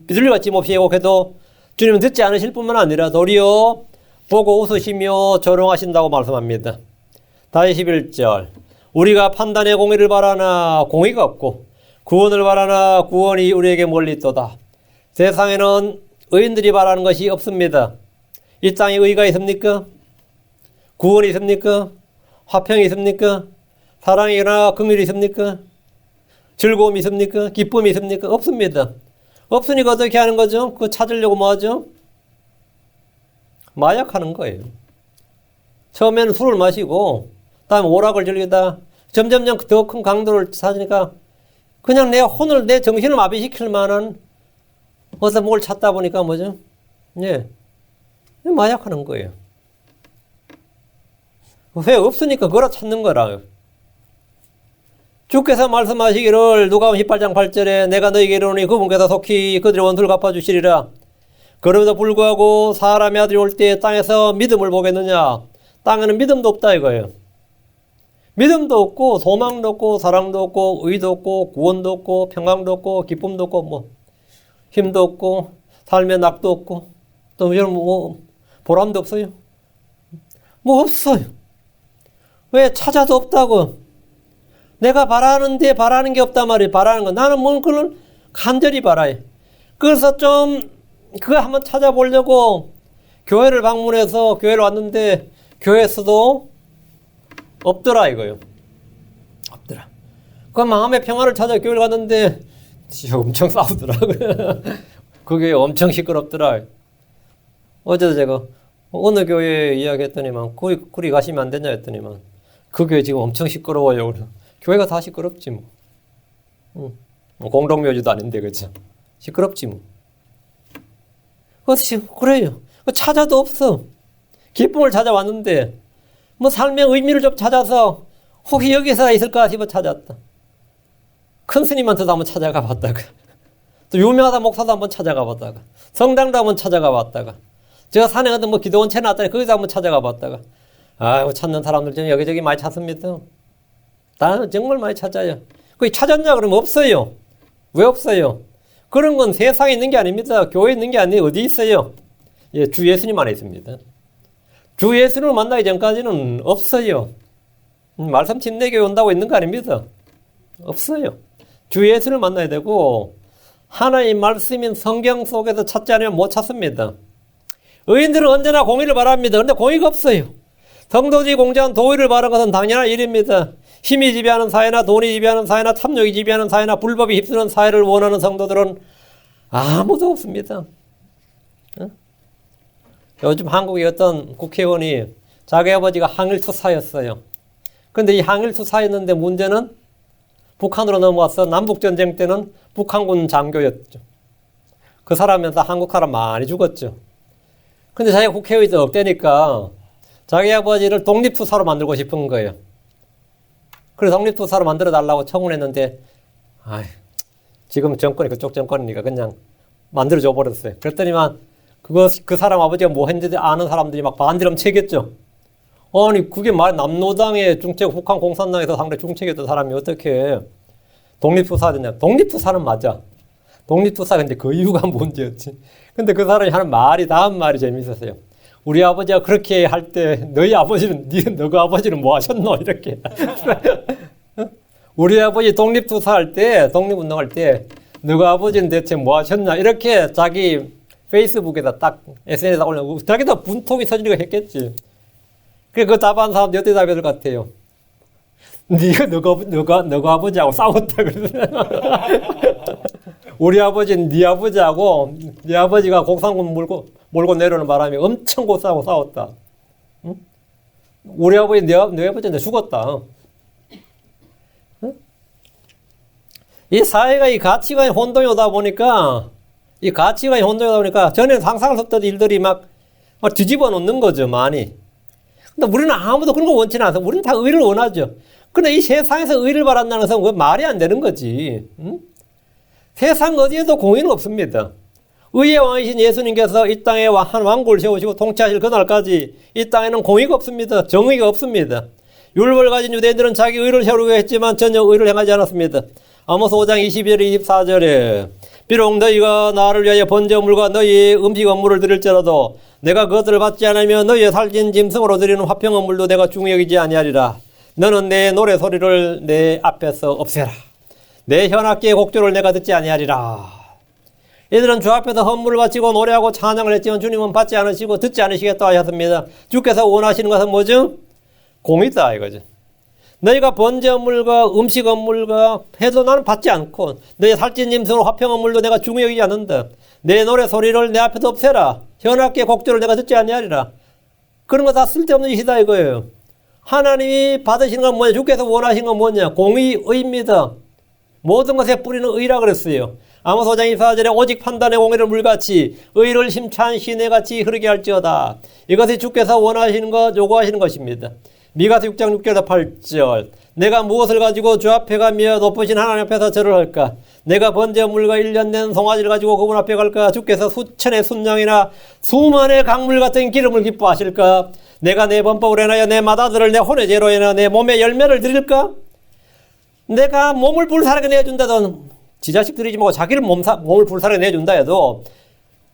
비둘기같이 몹시 애곡해도 주님은 듣지 않으실 뿐만 아니라 도리어 보고 웃으시며 조롱하신다고 말씀합니다. 다시 11절 우리가 판단의 공의를 바라나 공의가 없고 구원을 바라나 구원이 우리에게 멀리 있도다. 세상에는 의인들이 바라는 것이 없습니다. 이 땅에 의가 있습니까? 구원이 있습니까? 화평이 있습니까? 사랑이나 긍휼이 있습니까? 즐거움이 있습니까? 기쁨이 있습니까? 없습니다. 없으니까 어떻게 하는 거죠? 그거 찾으려고 뭐 하죠? 마약하는 거예요. 처음에는 술을 마시고 다음에 오락을 즐기다 점점점 더 큰 강도를 찾으니까 그냥 내 혼을, 내 정신을 마비시킬 만한 어디서 뭘 찾다 보니까 뭐죠? 예. 마약하는 거예요. 왜 없으니까 그걸 찾는 거라. 주께서 말씀하시기를 누가복음 18장 8절에 내가 너희에게 이르노니 그분께서 속히 그들의 원수를 갚아주시리라. 그럼에도 불구하고 사람의 아들이 올 때 땅에서 믿음을 보겠느냐? 땅에는 믿음도 없다 이거예요. 믿음도 없고 소망도 없고 사랑도 없고 의도 없고 구원도 없고 평강도 없고 기쁨도 없고 뭐 힘도 없고 삶의 낙도 없고 또 뭐 보람도 없어요. 뭐 없어요. 왜? 찾아도 없다고. 내가 바라는데 바라는 게 없단 말이에요. 바라는 거. 나는 뭐 그걸 간절히 바라요. 그래서 좀 그거 한번 찾아보려고 교회를 방문해서 교회를 왔는데 교회에서도 없더라 이거요. 없더라. 그 마음의 평화를 찾아 교회를 갔는데 엄청 싸우더라고요. 그게 엄청 시끄럽더라. 어제도 제가 어느 교회 이야기했더니만 그리 가시면 안 되냐 했더니만 그 교회 지금 엄청 시끄러워요. 교회가 다 시끄럽지 뭐. 공동묘지도 아닌데 그죠? 시끄럽지 뭐. 그래요. 찾아도 없어. 기쁨을 찾아왔는데 뭐 삶의 의미를 좀 찾아서 혹시 여기서 있을까 싶어 찾았다. 큰 스님한테도 한번 찾아가 봤다가 또 유명하다 목사도 한번 찾아가 봤다가 성당도 한번 찾아가 봤다가 제가 산에 가도 뭐 기도원체 나왔다니 거기서 한번 찾아가 봤다가 아이고 찾는 사람들 좀 여기저기 많이 찾습니다. 다 정말 많이 찾아요. 거기 찾았냐 그러면 없어요. 왜 없어요? 그런 건 세상에 있는 게 아닙니다. 교회에 있는 게 아니에요. 어디 있어요? 예, 주 예수님 안에 있습니다. 주 예수님을 만나기 전까지는 없어요. 말씀 침례교회 온다고 있는 거 아닙니다. 없어요. 주 예수를 만나야 되고 하나님 말씀인 성경 속에서 찾지 않으면 못 찾습니다. 의인들은 언제나 공의를 바랍니다. 그런데 공의가 없어요. 성도지 공자는 도의를 바라는 것은 당연한 일입니다. 힘이 지배하는 사회나 돈이 지배하는 사회나 탐욕이 지배하는 사회나 불법이 휩쓰는 사회를 원하는 성도들은 아무도 없습니다. 요즘 한국의 어떤 국회의원이 자기 아버지가 항일투사였어요. 근데 이 항일투사였는데 문제는 북한으로 넘어와서 남북전쟁 때는 북한군 장교였죠. 그 사람한테 한국 사람 많이 죽었죠. 근데 자기가 국회의원이 없대니까 자기 아버지를 독립투사로 만들고 싶은 거예요. 그래서 독립투사로 만들어달라고 청원했는데 지금 정권이 그쪽 정권이니까 그냥 만들어줘 버렸어요. 그랬더니만 그 사람 아버지가 뭐 했는지 아는 사람들이 막 반지름 치겠죠. 아니 그게 남노당의 중책 북한 공산당에서 상당히 중책이었던 사람이 어떻게 독립투사 되냐. 독립투사는 맞아. 독립투사 근데 그 이유가 문제였지. 근데 그 사람이 하는 다음 말이 재밌었어요. 우리 아버지가 그렇게 할 때 너희 아버지는 너가 아버지는 뭐 하셨노 이렇게. 우리 아버지 독립투사 할 때 독립운동할 때 너가 아버지는 대체 뭐 하셨나 이렇게 자기 페이스북에다 딱 SNS에다 올려놓고 자기도 분통이 터지니까 했겠지. 그 답한 사람들이 어떻게 답했을 것 같아요? 너가 아버지하고 싸웠다 그러더라. 우리 아버지는 네 아버지하고 네 아버지가 공산군 몰고 내려오는 바람에 엄청 고싸고 싸웠다. 응? 우리 아버지 네 아버지한테 죽었다. 응? 이 사회가 이 가치관이 혼돈이 오다 보니까 전에 상상할 수 없던 일들이 막 뒤집어 놓는 거죠, 많이. 근데 우리는 아무도 그런 거 원치는 않아서 우리는 다 의를 원하죠. 근데 이 세상에서 의를 바란다는 것은 그 말이 안 되는 거지. 응? 세상 어디에도 공의는 없습니다. 의의 왕이신 예수님께서 이 땅에 한 왕국을 세우시고 통치하실 그날까지 이 땅에는 공의가 없습니다. 정의가 없습니다. 율법을 가진 유대인들은 자기 의를 세우려고 했지만 전혀 의를 행하지 않았습니다. 아모스 5장 22절 24절에 비록 너희가 나를 위하여 번제물과 너희의 음식 업물을 드릴지라도 내가 그것들을 받지 않으면 너희의 살찐 짐승으로 드리는 화평 업물도 내가 중히 여기지 아니하리라. 너는 내 노래 소리를 내 앞에서 없애라. 내 현악기의 곡조를 내가 듣지 아니하리라. 이들은 주 앞에서 헌물을 바치고 노래하고 찬양을 했지만 주님은 받지 않으시고 듣지 않으시겠다 하셨습니다. 주께서 원하시는 것은 뭐죠? 공의다 이거죠. 너희가 번제 업물과 음식 업물과 해도 나는 받지 않고 너희 살찐 짐승으로 화평 업물도 내가 중히 여기지 않는다. 내 노래 소리를 내 앞에서 없애라. 현악계 곡조를 내가 듣지 아니하리라. 그런 거 다 쓸데없는 짓이다 이거예요. 하나님이 받으시는 건 뭐냐? 주께서 원하시는 건 뭐냐? 공의, 의입니다. 모든 것의 뿌리는 의라 그랬어요. 아모스 5장 24절에 오직 판단의 공의를 물같이 의를 심찬 시내같이 흐르게 할지어다. 이것이 주께서 원하시는 것, 요구하시는 것입니다. 미가서 6장 6절에서 8절 내가 무엇을 가지고 주 앞에 가며 높으신 하나님 앞에서 절을 할까? 내가 번제 물과 1년 된 송아지를 가지고 그분 앞에 갈까? 주께서 수천의 순양이나 수만의 강물 같은 기름을 기뻐하실까? 내가 내 범법을 인하여 내 맏아들을 내 혼의 죄로 인하여 내 몸에 열매를 드릴까? 내가 몸을 불사르게 내준다던 지 자식 드리지 말고 자기를 몸을 불사르게 내준다 해도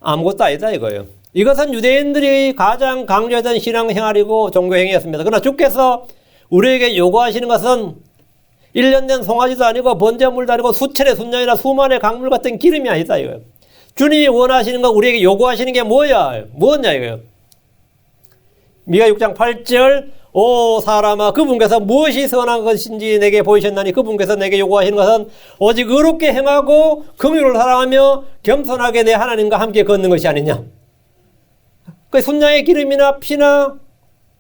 아무것도 아니다 이거예요. 이것은 유대인들이 가장 강조했던 신앙생활이고 종교행위였습니다. 그러나 주께서 우리에게 요구하시는 것은 1년 된 송아지도 아니고 번제물도 아니고 수천의 순양이나 수만의 강물 같은 기름이 아니다 이거예요. 주님이 원하시는 거 우리에게 요구하시는 게 뭐냐 이거예요. 미가 6장 8절 오 사람아 그분께서 무엇이 선한 것인지 내게 보이셨나니 그분께서 내게 요구하시는 것은 오직 의롭게 행하고 긍휼을 사랑하며 겸손하게 내 하나님과 함께 걷는 것이 아니냐. 그 순양의 기름이나 피나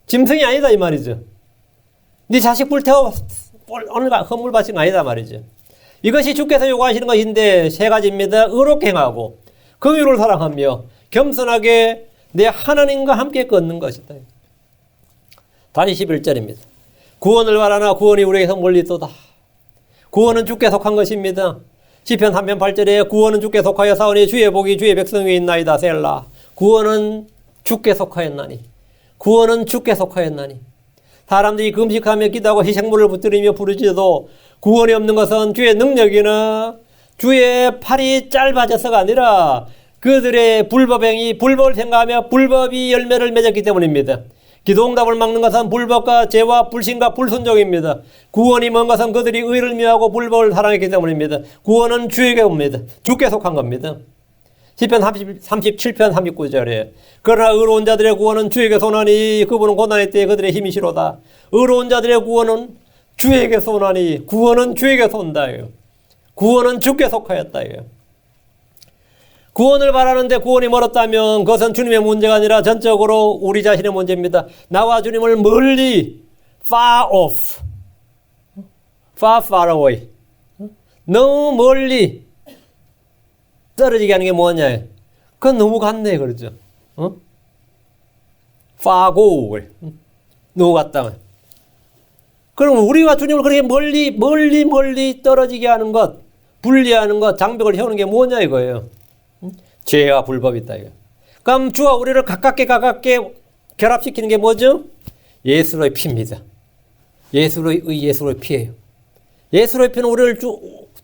짐승이 아니다 이 말이죠. 네 자식 불태워 오늘 헌물 바친 거 아니다 말이죠. 이것이 주께서 요구하시는 것인데 세 가지입니다. 의롭게 행하고 긍휼을 사랑하며 겸손하게 내 하나님과 함께 걷는 것이다. 다시 11절입니다. 구원을 바라나 구원이 우리에게서 멀리 있도다. 구원은 주께 속한 것입니다. 시편 3편 8절에 구원은 주께 속하여 사오니 주의 복이 주의 백성 위에 있나이다 셀라. 구원은 주께 속하였나니 구원은 주께 속하였나니 사람들이 금식하며 기도하고 희생물을 붙들이며 부르짖어도 구원이 없는 것은 주의 능력이나 주의 팔이 짧아져서가 아니라 그들의 불법행위, 불법을 생각하며 불법이 열매를 맺었기 때문입니다. 기도응답을 막는 것은 불법과 죄와 불신과 불순종입니다. 구원이 먼 것은 그들이 의를 미워하고 불법을 사랑했기 때문입니다. 구원은 주에게 옵니다. 주께 속한 겁니다. 시편 37편 39절에 그러나 의로운 자들의 구원은 주에게서 오나니 그분은 고난의 때에 그들의 힘이 시로다. 의로운 자들의 구원은 주에게서 오나니 구원은 주에게서 온다. 구원은 주께 속하였다. 구원을 바라는데 구원이 멀었다면 그것은 주님의 문제가 아니라 전적으로 우리 자신의 문제입니다. 나와 주님을 멀리 far off, far away 너무 멀리 떨어지게 하는 게 뭐냐? 그건 너무 같네 그러죠. far go 너무 같다. 그럼 우리와 주님을 그렇게 멀리 떨어지게 하는 것, 분리하는 것, 장벽을 세우는 게 뭐냐 이거예요. 죄와 불법이 있다 이거. 그럼 주와 우리를 가깝게 결합시키는 게 뭐죠? 예수로의 피입니다. 예수로의 피예요. 예수로의 피는 우리를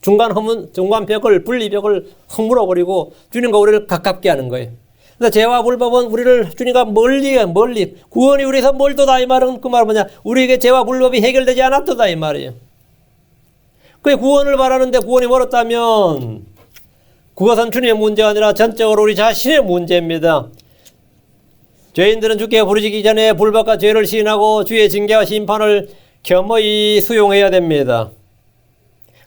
중간 벽을 분리벽을 허물어 버리고 주님과 우리를 가깝게 하는 거예요. 그래서 죄와 불법은 우리를 주님과 멀리 구원이 우리에서 멀도다 이 말은 그 말 뭐냐? 우리에게 죄와 불법이 해결되지 않았도다 이 말이에요. 그 구원을 바라는데 구원이 멀었다면 그것은 주님의 문제가 아니라 전적으로 우리 자신의 문제입니다. 죄인들은 주께 부르짖기 전에 불법과 죄를 시인하고 주의 징계와 심판을 겸허히 수용해야 됩니다.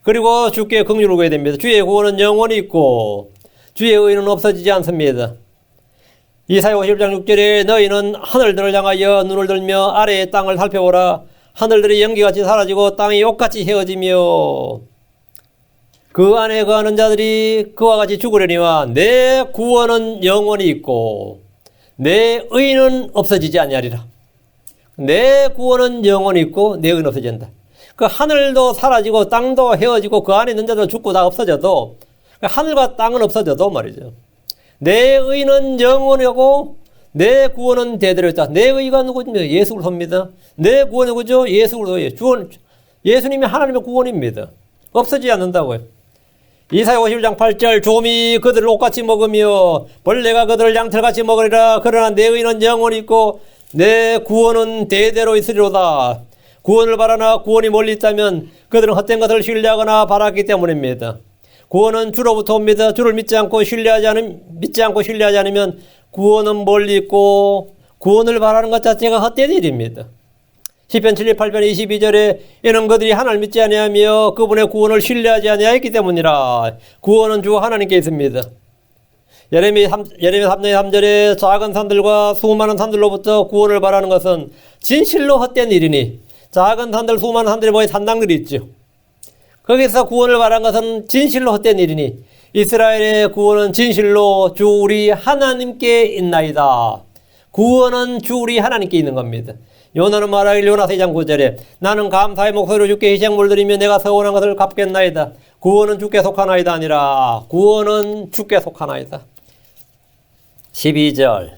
그리고 주께 긍휼을 구해야 됩니다. 주의 구원은 영원히 있고 주의 의는 없어지지 않습니다. 이사야 51장 6절에 너희는 하늘들을 향하여 눈을 들며 아래의 땅을 살펴보라. 하늘들이 연기같이 사라지고 땅이 옷같이 헤어지며 그 안에 거하는 자들이 그와 같이 죽으려니와 내 구원은 영원히 있고 내 의는 없어지지 아니하리라. 내 구원은 영원히 있고 내 의는 없어진다. 그 하늘도 사라지고 땅도 헤어지고 그 안에 있는 자도 죽고 다 없어져도 하늘과 땅은 없어져도 말이죠. 내 의는 영원하고 내 구원은 대대로 있다. 내 의가 누구입니까? 예수 그리스도입니다. 내 구원이 누구죠? 예수 그리스도예요. 예수님이 하나님의 구원입니다. 없어지지 않는다고요. 이사야 51장 8절 조미 그들을 옷같이 먹으며 벌레가 그들을 양털같이 먹으리라. 그러나 내 의는 영원히 있고 내 구원은 대대로 있으리로다. 구원을 바라나 구원이 멀리 있다면 그들은 헛된 것을 신뢰하거나 바랐기 때문입니다. 구원은 주로부터 옵니다. 주를 믿지 않고 신뢰하지 않으면 구원은 멀리 있고 구원을 바라는 것 자체가 헛된 일입니다. 시편 78편 22절에 이는 그들이 하나님을 믿지 아니하며 그분의 구원을 신뢰하지 아니하였기 때문이라. 구원은 주 하나님께 있습니다. 예레미야 3장 3절에 작은 산들과 수많은 산들로부터 구원을 바라는 것은 진실로 헛된 일이니, 작은 산들 수많은 산들에 보니 산당들이 있죠. 거기서 구원을 바라는 것은 진실로 헛된 일이니 이스라엘의 구원은 진실로 주 우리 하나님께 있나이다. 구원은 주 우리 하나님께 있는 겁니다. 요나는 말하길 요나서 2장 9절에 나는 감사의 목소리로 주께 희생물 드리며 내가 서원한 것을 갚겠나이다. 구원은 주께 속하나이다 아니라 구원은 주께 속하나이다. 12절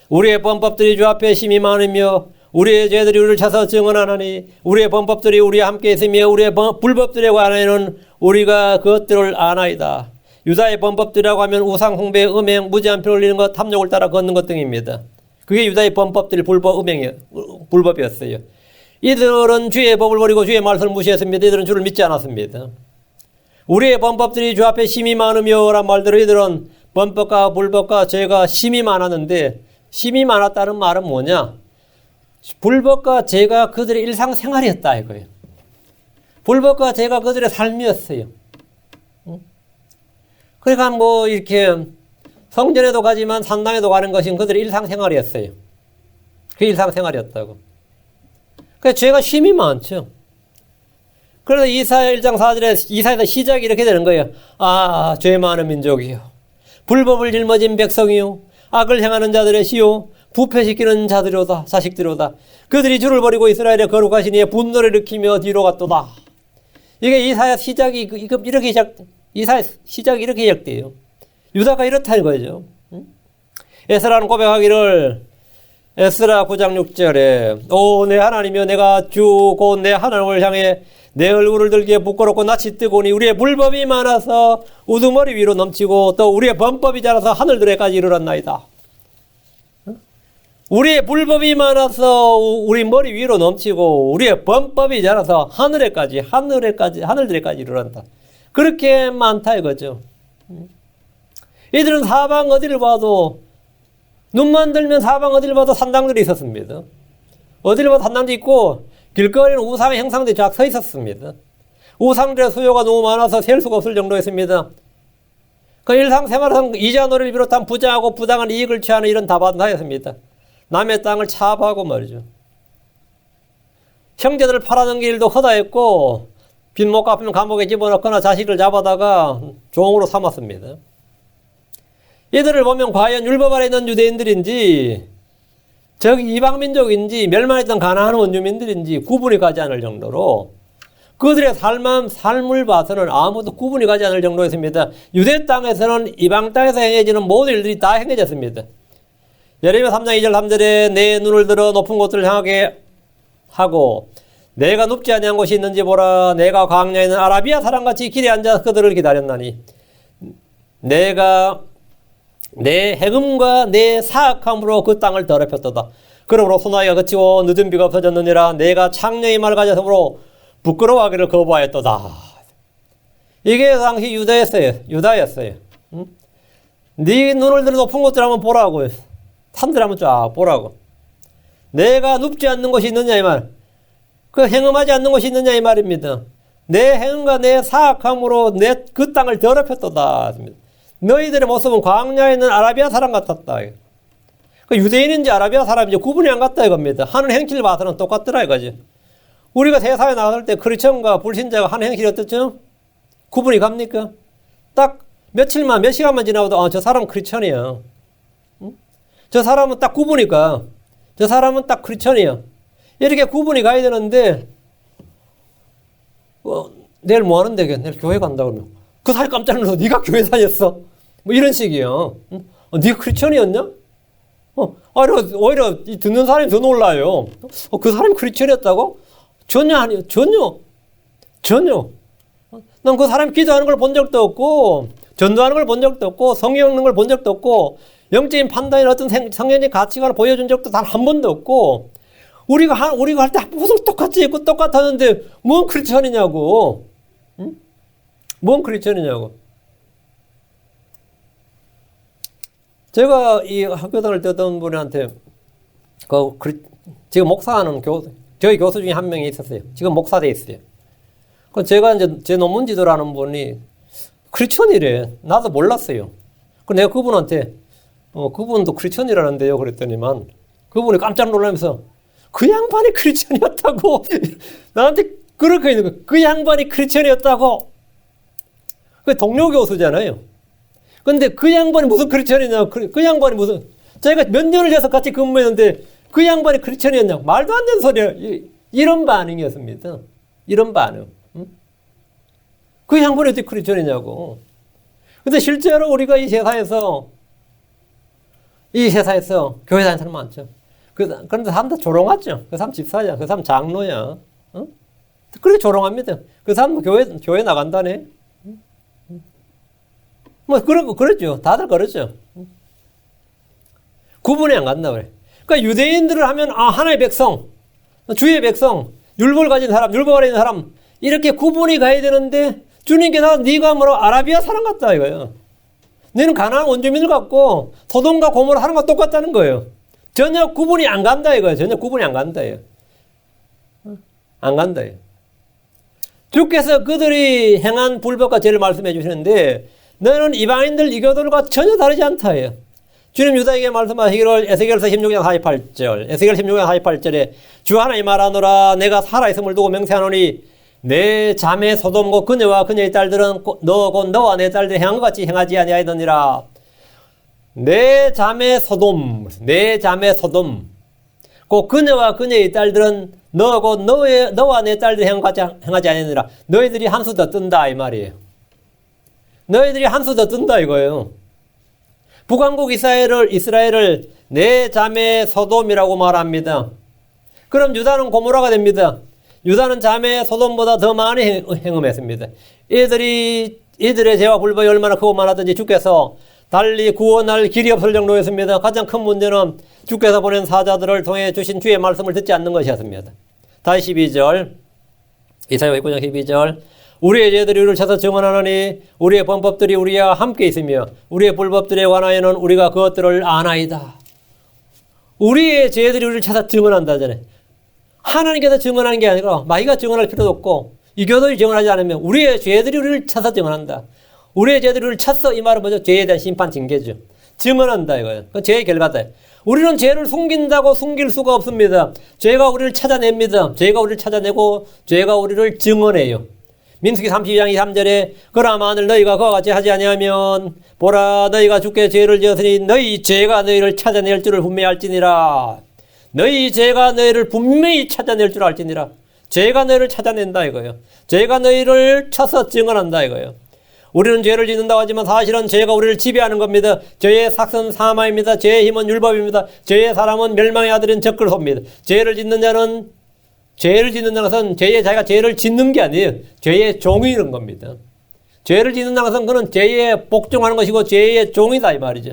우리의 범법들이 주 앞에 심히 많으며 우리의 죄들이 우리를 쳐서 증언하나니 우리의 범법들이 우리와 함께 있으며 우리의 불법들에 관하여는 우리가 그것들을 아나이다. 유다의 범법들이라고 하면 우상 숭배, 음행, 무지한 피 흘리는 것, 탐욕을 따라 걷는 것 등입니다. 그게 유다의 범법들이 불법이었어요. 이들은 주의 법을 버리고 주의 말씀을 무시했습니다. 이들은 주를 믿지 않았습니다. 우리의 범법들이 주 앞에 심히 많으며 란 말대로 이들은 범법과 불법과 죄가 심히 많았는데, 심히 많았다는 말은 뭐냐? 불법과 죄가 그들의 일상생활이었다 이거예요. 불법과 죄가 그들의 삶이었어요. 그러니까 뭐 이렇게 성전에도 가지만 산당에도 가는 것이 그들의 일상생활이었어요. 그 일상생활이었다고. 그래서 죄가 심히 많죠. 그래서 이사야 1장 4절에 이사야서 시작이 이렇게 되는 거예요. 아, 죄 많은 민족이요, 불법을 짊어진 백성이요, 악을 행하는 자들의 시요, 부패시키는 자들이로다, 자식들이로다. 그들이 주를 버리고 이스라엘의 거룩하신 이의 분노를 일으키며 뒤로 갔도다. 이게 이사야 시작이 이렇게 이사야 시작이 이렇게 시작돼요. 유다가 이렇다는 거죠. 에스라는 고백하기를 에스라 9장 6절에 오 내 하나님이여 내가 주 곧 내 하나님을 향해 내 얼굴을 들기에 부끄럽고 낯이 뜨고니 우리의 불법이 많아서 우두머리 위로 넘치고 또 우리의 범법이 자라서 하늘들에까지 이르렀나이다. 우리의 불법이 많아서 우리 머리 위로 넘치고 우리의 범법이 자라서 하늘들에까지 이르렀다. 그렇게 많다 이거죠. 이들은 사방 어디를 봐도, 눈만 들면 사방 어디를 봐도 산당들이 있었습니다. 어디를 봐도 산당도 있고 길거리는 우상의 형상들이 쫙 서 있었습니다. 우상들의 수요가 너무 많아서 셀 수가 없을 정도였습니다. 그 일상생활은 이자노를 비롯한 부정하고 부당한 이익을 취하는 이런 다반사였습니다. 남의 땅을 차압하고 말이죠. 형제들을 팔아넘길 일도 허다했고 빚 못 갚으면 감옥에 집어넣거나 자식을 잡아다가 종으로 삼았습니다. 이들을 보면 과연 율법 아래 있는 유대인들인지 저기 이방민족인지 멸망했던 가나안 원주민들인지 구분이 가지 않을 정도로 그들의 삶을 봐서는 아무도 구분이 가지 않을 정도였습니다. 유대 땅에서는 이방 땅에서 행해지는 모든 일들이 다 행해졌습니다. 예레미야 3장 2절 3절에 내 눈을 들어 높은 곳들을 향하게 하고 내가 눕지 아니한 곳이 있는지 보라. 내가 광야에 있는 아라비아 사람같이 길에 앉아 그들을 기다렸나니 내가 내 해금과 내 사악함으로 그 땅을 더럽혔도다. 그러므로 소나기가 그치고 늦은 비가 없어졌느니라. 내가 창녀의 말을 가졌으므로 부끄러워하기를 거부하였도다. 이게 당시 유다였어요. 응? 네 눈을 들어 높은 곳들 한번 보라고. 산들 한번 쫙 보라고. 내가 눕지 않는 곳이 있느냐 이 말. 그 행음하지 않는 곳이 있느냐 이 말입니다. 내 행음과 내 사악함으로 내 그 땅을 더럽혔도다. 너희들의 모습은 광야에 있는 아라비아 사람 같았다. 그 유대인인지 아라비아 사람인지 구분이 안 갔다 이겁니다. 하는 행실을 봐서는 똑같더라 이거지. 우리가 세상에 나갈 때 크리스천과 불신자가 하는 행실이 어떻죠? 구분이 갑니까? 딱 몇 시간만 지나도 저 사람은 크리스천이야. 응? 저 사람은 딱 구분이 가. 저 사람은 딱 크리스천이야. 이렇게 구분이 가야 되는데 내일 뭐 하는데? 내일 교회 간다 그러면 그 사람이 깜짝 놀라서 네가 교회 다녔어? 뭐 이런 식이요. 네가 크리스천이었냐? 오히려 듣는 사람이 더 놀라요. 그 사람이 크리스천이었다고? 전혀 아니요. 전혀. 난 그 사람이 기도하는 걸 본 적도 없고 전도하는 걸 본 적도 없고 성경 읽는 걸 본 적도 없고 영적인 판단이나 어떤 성경적인 가치관을 보여준 적도 단 한 번도 없고 우리가 할 때 무슨 똑같이 있고 똑같았는데 뭔 크리스천이냐고. 응? 뭔 크리스천이냐고. 제가 이 학교 다닐 때 어떤 분한테 지금 목사하는 저희 교수 중에 한 명이 있었어요. 지금 목사 돼 있어요. 그 제가 이제 제 논문 지도라는 분이 크리스천이래. 나도 몰랐어요. 그 내가 그분한테 그분도 크리스천이라는데요. 그랬더니만 그분이 깜짝 놀라면서 그 양반이 크리스천이었다고 나한테 그렇게 있는 거예요. 그 양반이 크리스천이었다고. 그 동료 교수잖아요. 근데 그 양반이 무슨 크리스천이냐? 그 양반이 무슨 제가 몇 년을 해서 같이 근무했는데 그 양반이 크리스천이었냐고. 말도 안 되는 소리야. 이런 반응이었습니다. 이런 반응. 그 양반이 어떻게 크리스천이냐고. 근데 실제로 우리가 이 세상에서 교회 다니는 사람 많죠. 그런데 사람들 조롱하죠. 그 사람 집사야. 그 사람 장로야. 그렇게 조롱합니다. 그 사람 교회 나간다네. 뭐, 그러죠. 다들 그러죠. 구분이 안 간다 그래. 그러니까 유대인들을 하면, 하나의 백성, 주의 백성, 율법을 가진 사람, 율법을 가진 사람, 이렇게 구분이 가야 되는데, 주님께서 네가 아라비아 사람 같다 이거예요. 너는 가나안 원주민을 갖고 소돔과 고모라 하는 거 똑같다는 거예요. 전혀 구분이 안 간다 이거예요. 전혀 구분이 안 간다 이거예요. 안 간다 이거예요. 주께서 그들이 행한 불법과 죄를 말씀해 주시는데 너는 이방인들 이교도들과 전혀 다르지 않다 이거예요. 주님 유다에게 말씀하시기를 에스겔서 16장 48절 에스겔 16장 48절에 주 하나님 말하노라 내가 살아있음을 두고 맹세하노니 내 자매 소돔과 그녀와 그녀의 딸들은 너와 내 딸들이 행한 것 같이 행하지 아니하였느니라. 내 자매 소돔 그 그녀와 그녀의 딸들은 너와 내 딸들이 행한 것 같이 행하지 아니하느니라. 너희들이 한 수 더 뜬다 이 말이에요. 너희들이 한 수 더 뜬다 이거예요. 북왕국 이스라엘을 내 자매 소돔이라고 말합니다. 그럼 유다는 고모라가 됩니다. 유다는 자매 소돔보다 더 많이 행음했습니다. 이들의 죄와 불법이 얼마나 크고 많았든지 주께서 달리 구원할 길이 없을 정도였습니다. 가장 큰 문제는 주께서 보낸 사자들을 통해 주신 주의 말씀을 듣지 않는 것이었습니다. 다시 12절 이사야 9장 12절 우리의 죄들이 우리를 쳐서 증언하노니 우리의 범법들이 우리와 함께 있으며 우리의 불법들에 관하여는 우리가 그것들을 아나이다. 우리의 죄들이 우리를 쳐서 증언한다잖아요. 하나님께서 증언하는 게 아니라 마귀가 증언할 필요도 없고 이교도들이 증언하지 않으면 우리의 죄들이 우리를 쳐서 증언한다. 우리의 죄들이 우리를 쳤어 이 말은 뭐죠? 죄에 대한 심판 징계죠. 증언한다 이거예요. 그 죄의 결과다. 우리는 죄를 숨긴다고 숨길 수가 없습니다. 죄가 우리를 찾아냅니다. 죄가 우리를 찾아내고 죄가 우리를 증언해요. 민수기 32장 23절에 그러나 만일 너희가 그와 같이 하지 아니하면 보라 너희가 주께 죄를 지었으니 너희 죄가 너희를 찾아낼 줄을 분명히 알지니라. 너희 죄가 너희를 분명히 찾아낼 줄 알지니라. 죄가 너희를 찾아낸다 이거예요. 죄가 너희를 쳐서 증언한다 이거예요. 우리는 죄를 짓는다고 하지만 사실은 죄가 우리를 지배하는 겁니다. 죄의 삭은 사마입니다. 죄의 힘은 율법입니다. 죄의 사람은 멸망의 아들인 적그리스도입니다. 죄를 짓는 것은 자기가 죄를 짓는 게 아니에요. 죄의 종이는 겁니다. 죄를 짓는 것은 그는 죄에 복종하는 것이고 죄의 종이다 이 말이죠.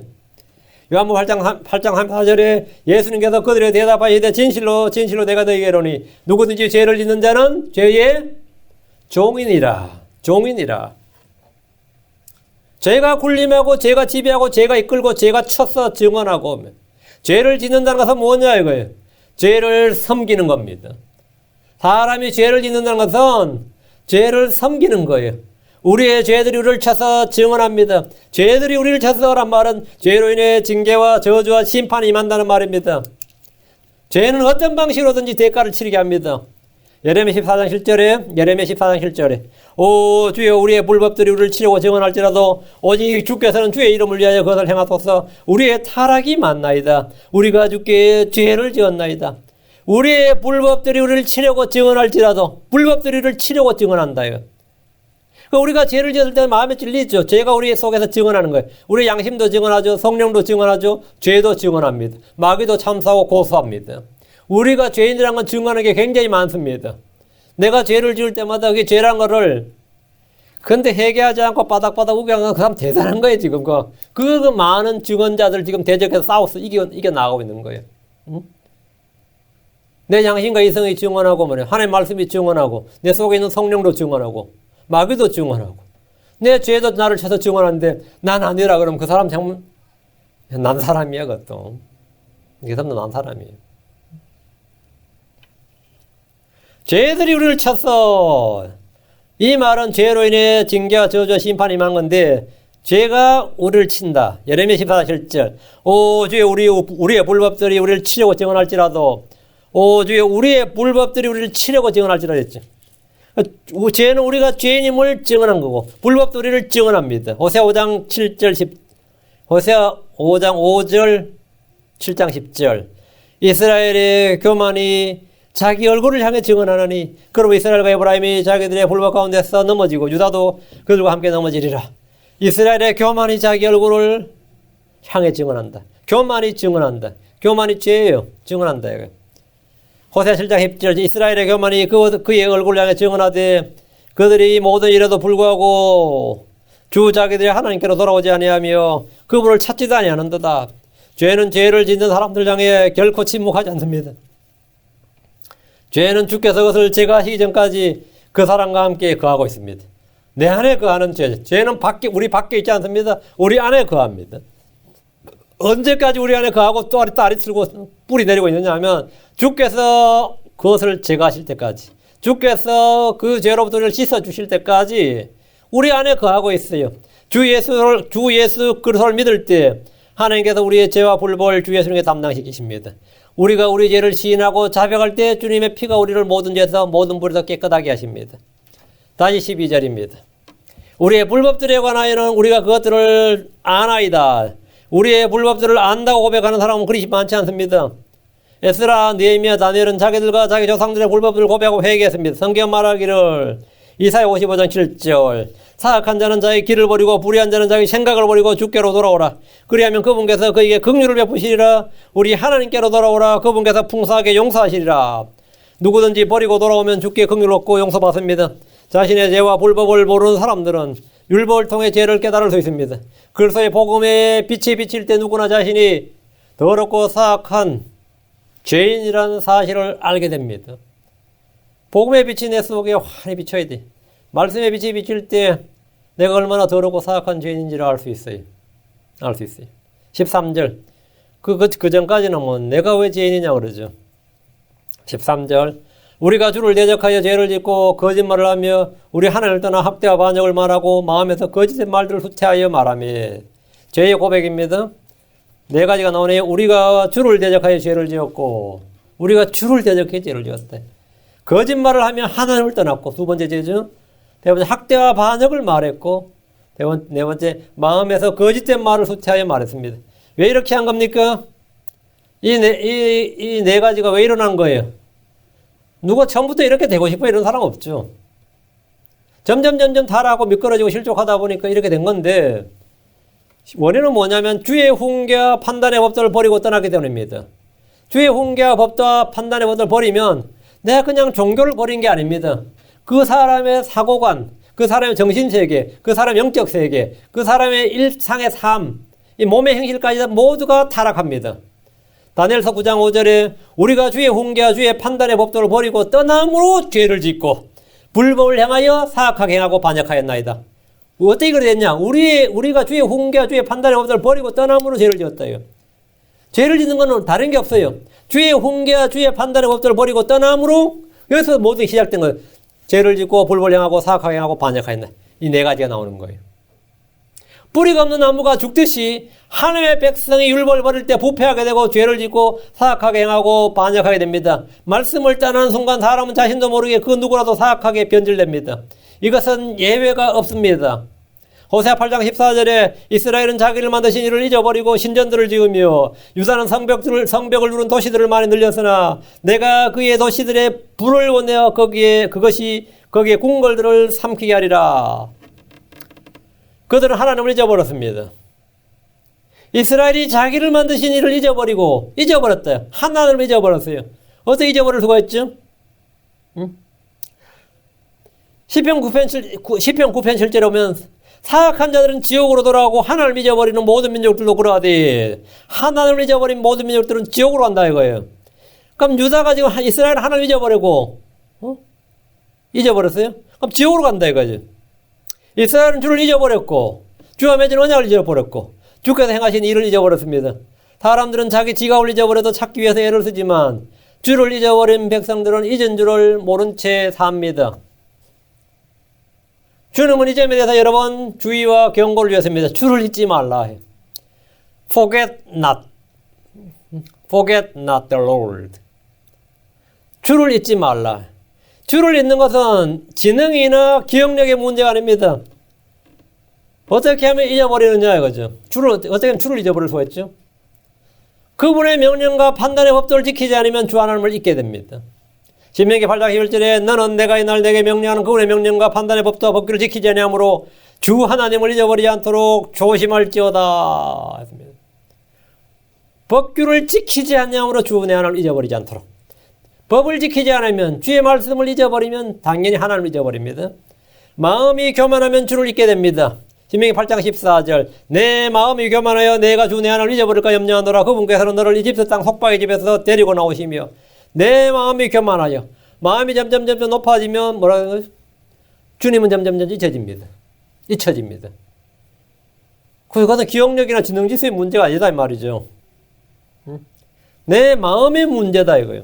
요한복음 8장 34절에 예수님께서 그들에게 대답하시되 진실로 내가 너희에게 이르노니 누구든지 죄를 짓는 자는 죄의 종이니라. 죄가 군림하고 죄가 지배하고 죄가 이끌고 죄가 쳐서 증언하고 죄를 짓는다는 것은 뭐냐 이거예요. 죄를 섬기는 겁니다. 사람이 죄를 짓는다는 것은 죄를 섬기는 거예요. 우리의 죄들이 우리를 쳐서 증언합니다. 죄들이 우리를 쳐서란 말은 죄로 인해 징계와 저주와 심판이 임한다는 말입니다. 죄는 어떤 방식으로든지 대가를 치르게 합니다. 예레미야 14장 7절에 오 주여 우리의 불법들이 우리를 치려고 증언할지라도 오직 주께서는 주의 이름을 위하여 그것을 행하소서. 우리의 타락이 많나이다. 우리가 주께 죄를 지었나이다. 우리의 불법들이 우리를 치려고 증언할지라도 불법들이 우리를 치려고 증언한다. 우리가 죄를 지었을 때 마음에 찔리죠. 죄가 우리 속에서 증언하는 거예요. 우리 양심도 증언하죠. 성령도 증언하죠. 죄도 증언합니다. 마귀도 참사하고 고소합니다. 우리가 죄인이라는 건 증언하는 게 굉장히 많습니다. 내가 죄를 지을 때마다 그게 죄란 거를 근데 회개하지 않고 바닥바닥 우겨가는 그 사람 대단한 거예요 지금. 그 많은 증언자들 지금 대적해서 싸워서 이겨 나가고 있는 거예요. 응? 내 양심과 이성이 증언하고 하나님 말씀이 증언하고 내 속에 있는 성령도 증언하고 마귀도 증언하고 내 죄도 나를 쳐서 증언하는데 난 아니라 그러면 그 사람 정말 난 사람이야 그것도. 그 사람도 난 사람이에요. 죄들이 우리를 쳤어. 이 말은 죄로 인해 징계와 저주와 심판이 임한 건데 죄가 우리를 친다. 예레미야 14절. 오 주여 우리의 불법들이 우리를 치려고 증언할지라도 오 주여 우리의 불법들이 우리를 치려고 증언할지라도 했죠. 죄는 우리가 죄인임을 증언한 거고 불법도 우리를 증언합니다. 호세아 5장 7절 10 호세아 5장 5절 7장 10절 이스라엘의 교만이 자기 얼굴을 향해 증언하느니 그러므로 이스라엘과 에브라임이 자기들의 불법 가운데서 넘어지고 유다도 그들과 함께 넘어지리라. 이스라엘의 교만이 자기 얼굴을 향해 증언한다. 교만이 증언한다. 교만이 죄예요. 증언한다. 이거. 호세아 7장 10절 이스라엘의 교만이 그의 얼굴을 향해 증언하되 그들이 모든 일에도 불구하고 주 자기들이 하나님께로 돌아오지 아니하며 그분을 찾지도 아니하는도다. 죄는 죄를 짓는 사람들 향해 결코 침묵하지 않습니다. 죄는 주께서 그것을 제거하시기 전까지 그 사람과 함께 거하고 있습니다. 내 안에 거하는 죄. 죄는 우리 밖에 있지 않습니다. 우리 안에 거합니다. 언제까지 우리 안에 거하고 또 아리 틀고 뿌리 내리고 있느냐 하면 주께서 그것을 제거하실 때까지 주께서 그 죄로부터 우리를 씻어주실 때까지 우리 안에 거하고 있어요. 주 예수 그리스도를 믿을 때 하나님께서 우리의 죄와 불법을 주 예수님께 담당시키십니다. 우리가 우리 죄를 시인하고 자백할 때 주님의 피가 우리를 모든 죄에서 모든 불에서 깨끗하게 하십니다. 다시 12절입니다. 우리의 불법들에 관하여는 우리가 그것들을 아나이다. 우리의 불법들을 안다고 고백하는 사람은 그리 많지 않습니다. 에스라, 느헤미야, 다니엘은 자기들과 자기 조상들의 불법을 고백하고 회개했습니다. 성경 말하기를 이사야 55장 7절 사악한 자는 자기 길을 버리고 불의한 자는 자기 생각을 버리고 주께로 돌아오라. 그리하면 그분께서 그에게 긍휼을 베푸시리라. 우리 하나님께로 돌아오라. 그분께서 풍성하게 용서하시리라. 누구든지 버리고 돌아오면 주께 긍휼 얻고 용서받습니다. 자신의 죄와 불법을 모르는 사람들은 율법을 통해 죄를 깨달을 수 있습니다. 그리스도의 복음의 빛이 비칠 때 누구나 자신이 더럽고 사악한 죄인이라는 사실을 알게 됩니다. 복음의 빛이 내 속에 환히 비춰야 돼. 말씀의 빛이 비칠 때 내가 얼마나 더럽고 사악한 죄인인지를 알 수 있어요. 알 수 있어요. 13절. 그 전까지는 뭐 내가 왜 죄인이냐 그러죠. 13절. 우리가 주를 대적하여 죄를 짓고 거짓말을 하며 우리 하나님을 떠나 학대와 반역을 말하고 마음에서 거짓의 말들을 후퇴하여 말하며 죄의 고백입니다. 네 가지가 나오네요. 우리가 주를 대적하여 죄를 지었고 우리가 주를 대적해 죄를 지었다. 거짓말을 하며 하나님을 떠났고 두 번째 죄죠. 네 번째 학대와 반역을 말했고 네 번째 마음에서 거짓된 말을 후퇴하여 말했습니다. 왜 이렇게 한 겁니까? 이 네 가지가 왜 일어난 거예요? 누가 처음부터 이렇게 되고 싶어 이런 사람 없죠. 점점 타락하고 미끄러지고 실족하다 보니까 이렇게 된 건데 원인은 뭐냐면 주의 훈계와 판단의 법도를 버리고 떠나기 때문입니다. 주의 훈계와 법도와 판단의 법도를 버리면 내가 그냥 종교를 버린 게 아닙니다. 그 사람의 사고관, 그 사람의 정신세계, 그 사람의 영적 세계, 그 사람의 일상의 삶, 이 몸의 행실까지 모두가 타락합니다. 다니엘서 9장 5절에 우리가 주의 훈계와 주의 판단의 법도를 버리고 떠남으로 죄를 짓고 불법을 향하여 사악하게 행하고 반역하였나이다. 어떻게 그래 됐냐? 우리가 주의 훈계와 주의 판단의 법도를 버리고 떠남으로 죄를 지었다요. 죄를 짓는 것은 다른 게 없어요. 주의 훈계와 주의 판단의 법도를 버리고 떠남으로 여기서 모든 게 시작된 거예요. 죄를 짓고 불법을 향하고 사악하게 행하고 반역하였나. 이 네 가지가 나오는 거예요. 뿌리가 없는 나무가 죽듯이 하나님의 백성이 율법을 버릴 때 부패하게 되고 죄를 짓고 사악하게 행하고 반역하게 됩니다. 말씀을 떠나는 순간 사람은 자신도 모르게 그 누구라도 사악하게 변질됩니다. 이것은 예외가 없습니다. 호세아 8장 14절에 이스라엘은 자기를 만드신 이를 잊어버리고 신전들을 지으며 유다는 성벽을 누른 도시들을 많이 늘렸으나 내가 그의 도시들의 불을 원내어 거기에 궁궐들을 삼키게 하리라. 그들은 하나님을 잊어버렸습니다. 이스라엘이 자기를 만드신 이를 잊어버렸다. 하나님을 잊어버렸어요. 어떻게 잊어버릴 수가 있죠? 시편 9편 7절에 오면 사악한 자들은 지옥으로 돌아가고 하나님을 잊어버리는 모든 민족들도 그러하되 하나님을 잊어버린 모든 민족들은 지옥으로 간다 이거예요. 그럼 유다가 지금 이스라엘 하나님을 잊어버리고 잊어버렸어요? 그럼 지옥으로 간다 이거죠. 이스라엘은 주를 잊어버렸고 주와 맺은 언약을 잊어버렸고 주께서 행하신 일을 잊어버렸습니다. 사람들은 자기 지각을 잊어버려도 찾기 위해서 애를 쓰지만 주를 잊어버린 백성들은 잊은 줄을 모른 채 삽니다. 주님은 이 점에 대해서 여러 번 주의와 경고를 주셨습니다. 주를 잊지 말라 해요. Forget not. Forget not the Lord. 주를 잊지 말라. 주를 잊는 것은 지능이나 기억력의 문제가 아닙니다. 어떻게 하면 잊어버리느냐 이거죠. 어떻게 하면 주를 잊어버릴 수가 있죠? 그분의 명령과 판단의 법도를 지키지 않으면 주 하나님을 잊게 됩니다. 신명기 8장 11절에 너는 내가 이날 내게 명령하는 그분의 명령과 판단의 법도와 법규를 지키지 아니하므로 주 하나님을 잊어버리지 않도록 조심할지어다 했습니다. 법규를 지키지 않냐므로 주 하나님을 잊어버리지 않도록. 법을 지키지 않으면 주의 말씀을 잊어버리면 당연히 하나님을 잊어버립니다. 마음이 교만하면 주를 잊게 됩니다. 신명기 8장 14절 내 마음이 교만하여 내가 주 내 하나님을 잊어버릴까 염려하노라. 그분께서는 너를 이집트 땅 속박의 집에서 데리고 나오시며 내 마음이 교만하여 마음이 점점 높아지면 뭐라는 거죠? 주님은 점점 잊혀집니다. 그것은 기억력이나 지능지수의 문제가 아니다 이 말이죠. 내 마음의 문제다 이거예요.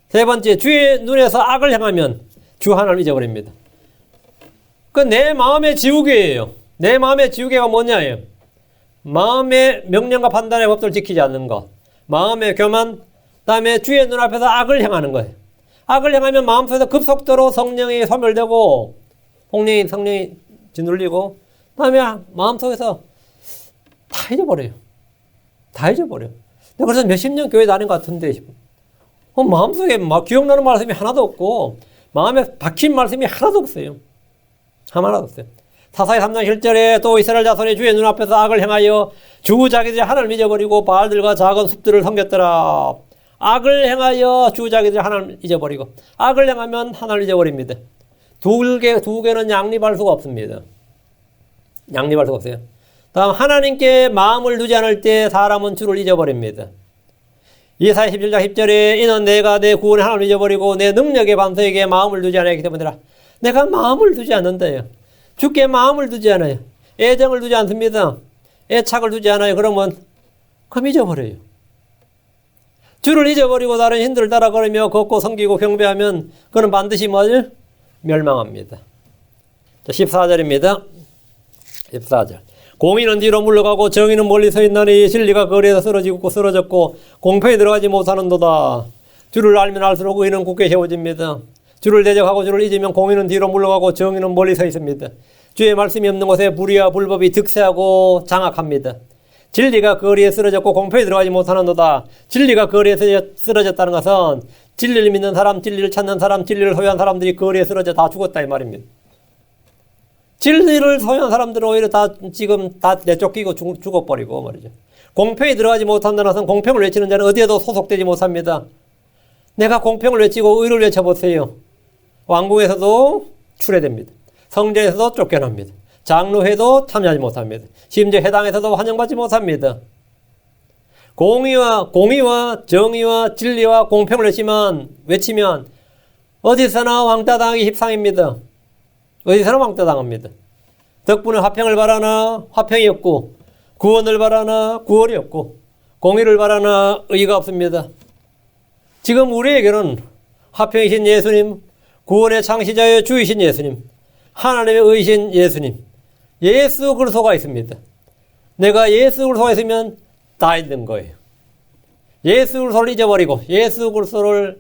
세 번째, 주의 눈에서 악을 행하면 주 하나님을 잊어버립니다. 그 내 마음의 지우개예요. 내 마음의 지우개가 뭐냐예요. 마음의 명령과 판단의 법도를 지키지 않는 것. 마음의 교만, 그다음에 주의 눈앞에서 악을 행하는 거예요. 악을 행하면 마음속에서 급속도로 성령이 소멸되고 성령이 짓눌리고 그다음에 마음속에서 다 잊어버려요. 그래서 몇십 년 교회 다닌 것 같은데 마음속에 막 기억나는 말씀이 하나도 없고 마음에 박힌 말씀이 하나도 없어요. 사사기 3장 7절에 또 이스라엘 자손이 주의 눈앞에서 악을 행하여 주 자기들이 하나님을 잊어버리고 바알들과 작은 숲들을 섬겼더라. 악을 행하여 주 자기들이 하나님을 잊어버리고 악을 행하면 하나님을 잊어버립니다. 두 개는 양립할 수가 없습니다. 다음 하나님께 마음을 두지 않을 때 사람은 주를 잊어버립니다. 이사야 17장 10절에 이는 내가 내 구원의 하나님을 잊어버리고 내 능력의 반석에게 마음을 두지 않았기 때문이라. 내가 마음을 두지 않는다요. 주께 마음을 두지 않아요. 애정을 두지 않습니다. 애착을 두지 않아요. 그럼 잊어버려요. 주를 잊어버리고 다른 신들을 따라 걸으며 걷고 섬기고 경배하면 그는 반드시 뭐죠? 멸망합니다. 14절입니다. 14절. 공의는 뒤로 물러가고 정의는 멀리 서 있나니 진리가 거리에서 쓰러졌고 공평히 들어가지 못하는도다. 주를 알면 알수록 의는 굳게 세워집니다. 주를 대적하고 주를 잊으면 공의는 뒤로 물러가고 정의는 멀리 서 있습니다. 주의 말씀이 없는 곳에 불의와 불법이 득세하고 장악합니다. 진리가 거리에 쓰러졌고 공평히 들어가지 못하는도다. 진리가 거리에 쓰러졌다는 것은 진리를 믿는 사람, 진리를 찾는 사람, 진리를 소유한 사람들이 거리에 쓰러져 다 죽었다 이 말입니다. 진리를 소유한 사람들은 오히려 지금 다 내쫓기고 죽어버리고 말이죠. 공평히 들어가지 못한다는 것은 공평을 외치는 자는 어디에도 소속되지 못합니다. 내가 공평을 외치고 의를 외쳐보세요. 왕궁에서도 출애됩니다. 성전에서도 쫓겨납니다. 장로회도 참여하지 못합니다. 심지어 해당에서도 환영받지 못합니다. 공의와 정의와 진리와 공평을 외치면 어디서나 왕따당하기 십상입니다. 어디서나 왕따당합니다. 덕분에 화평을 바라나 화평이 없고 구원을 바라나 구원이 없고 공의를 바라나 의가 없습니다. 지금 우리에게는 화평이신 예수님, 구원의 창시자의 주이신 예수님, 하나님의 의신 예수님, 예수 그리스도가 있습니다. 내가 예수 그리스도가 있으면 다 있는 거예요. 예수 그리스도를 잊어버리고 예수 그리스도의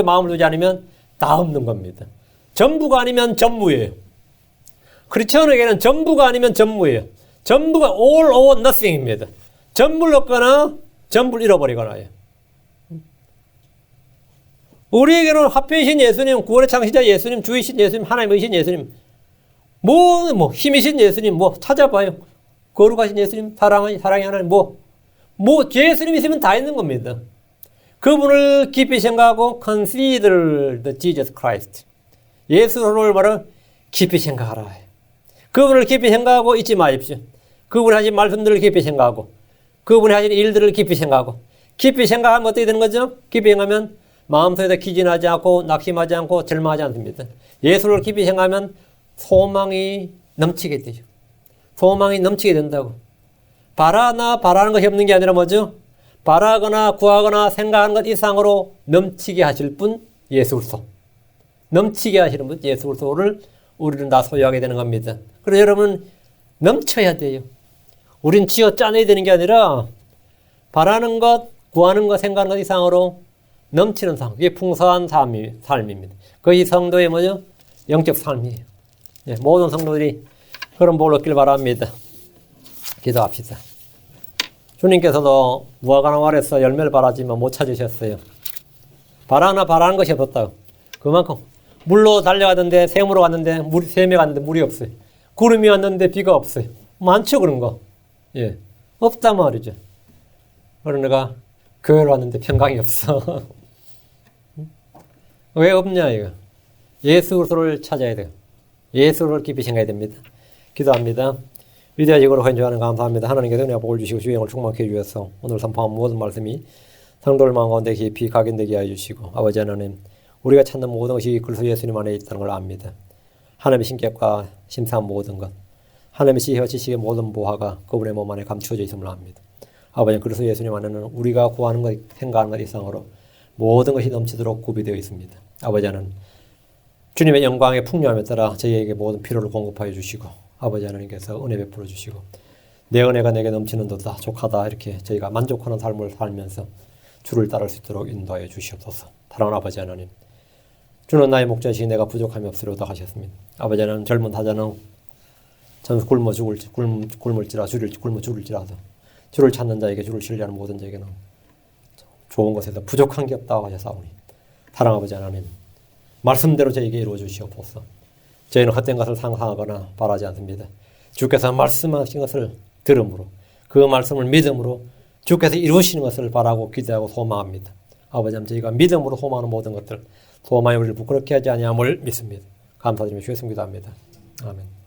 마음을 두지 않으면 다 없는 겁니다. 전부가 아니면 전무예요. 크리스천에게는 전부가 아니면 전무예요. 전부가 all or nothing입니다. 전부를 얻거나 전부를 잃어버리거나요. 우리에게는 화평이신 예수님, 구원의 창시자 예수님, 주이신 예수님, 하나님의 이신 예수님, 힘이신 예수님, 찾아봐요. 거룩하신 예수님, 사랑의 하나님, 예수님 있으면 다 있는 겁니다. 그분을 깊이 생각하고 consider the Jesus Christ. 예수를 바로 깊이 생각하라. 그분을 깊이 생각하고 잊지 마십시오. 그분이 하신 말씀들을 깊이 생각하고 그분이 하신 일들을 깊이 생각하고 깊이 생각하면 어떻게 되는 거죠? 깊이 생각하면 마음속에서 기진하지 않고 낙심하지 않고 절망하지 않습니다. 예수를 깊이 생각하면 소망이 넘치게 되죠. 소망이 넘치게 된다고. 바라는 것이 없는 게 아니라 뭐죠? 바라거나 구하거나 생각하는 것 이상으로 넘치게 하실 분 예수 그리스도. 넘치게 하시는 분 예수 그리스도를 우리는 다 소유하게 되는 겁니다. 그래서 여러분 넘쳐야 돼요. 우린 쥐어 짜내야 되는 게 아니라 바라는 것, 구하는 것, 생각하는 것 이상으로 넘치는 삶. 그게 풍성한 삶입니다. 그것이 성도의 뭐죠? 영적 삶이에요. 예, 모든 성도들이 그런 복을 얻길 바랍니다. 기도합시다. 주님께서도 무화과나무 아래서 열매를 바라지만 못 찾으셨어요. 바라는 것이 없었다고. 그만큼 물로 달려가던데 샘으로 갔는데 샘에 갔는데 물이 없어요. 구름이 왔는데 비가 없어요. 많죠 그런 거. 예, 없단 말이죠. 그러나 내가 교회로 왔는데 평강이 없어. 왜 없냐 이거. 예수 그리스도를 찾아야 돼요. 예수를 깊이 생각해야 됩니다. 기도합니다. 위대하시고 헌주하는 감사합니다. 하나님께서 은혜와 복을 주시고 주행을 충만케 해주셔서 오늘 선포한 모든 말씀이 성도들 마음 가운데 깊이 각인되게 하여 주시고 아버지 하나님 우리가 찾는 모든 것이 그리스도 예수님 안에 있다는 걸 압니다. 하나님의 신격과 심사한 모든 것 하나님의 지혜와 지식의 모든 보화가 그분의 몸 안에 감추어져 있음을 압니다. 아버지 그리스도 예수님 안에는 우리가 구하는 것 생각하는 것 이상으로 모든 것이 넘치도록 구비되어 있습니다. 아버지 하나님 주님의 영광의 풍요함에 따라 저희에게 모든 필요를 공급하여 주시고 아버지 하나님께서 은혜 베풀어 주시고 내 은혜가 내게 넘치는도다 족하다 이렇게 저희가 만족하는 삶을 살면서 주를 따를 수 있도록 인도하여 주시옵소서. 사랑하는 아버지 하나님 주는 나의 목자시기 내가 부족함이 없으리로다 하셨습니다. 아버지 하나님 젊은 타자는 잠시 굶어 죽을지라 굶어 죽을지라도 주를 찾는 자에게 주를 신뢰하는 모든 자에게는 좋은 것에서 부족한 게 없다고 하셨사오니 사랑하는 아버지 하나님 말씀대로 저에게 이루어 주시옵소서. 저희는 헛된 것을 상상하거나 바라지 않습니다. 주께서 말씀하신 것을 들음으로 그 말씀을 믿음으로 주께서 이루시는 것을 바라고 기대하고 소망합니다. 아버지 하나님 저희가 믿음으로 소망하는 모든 것들 소망이 우리를 부끄럽게 하지 아니함을 믿습니다. 감사드리며 주의 기도합니다. 아멘.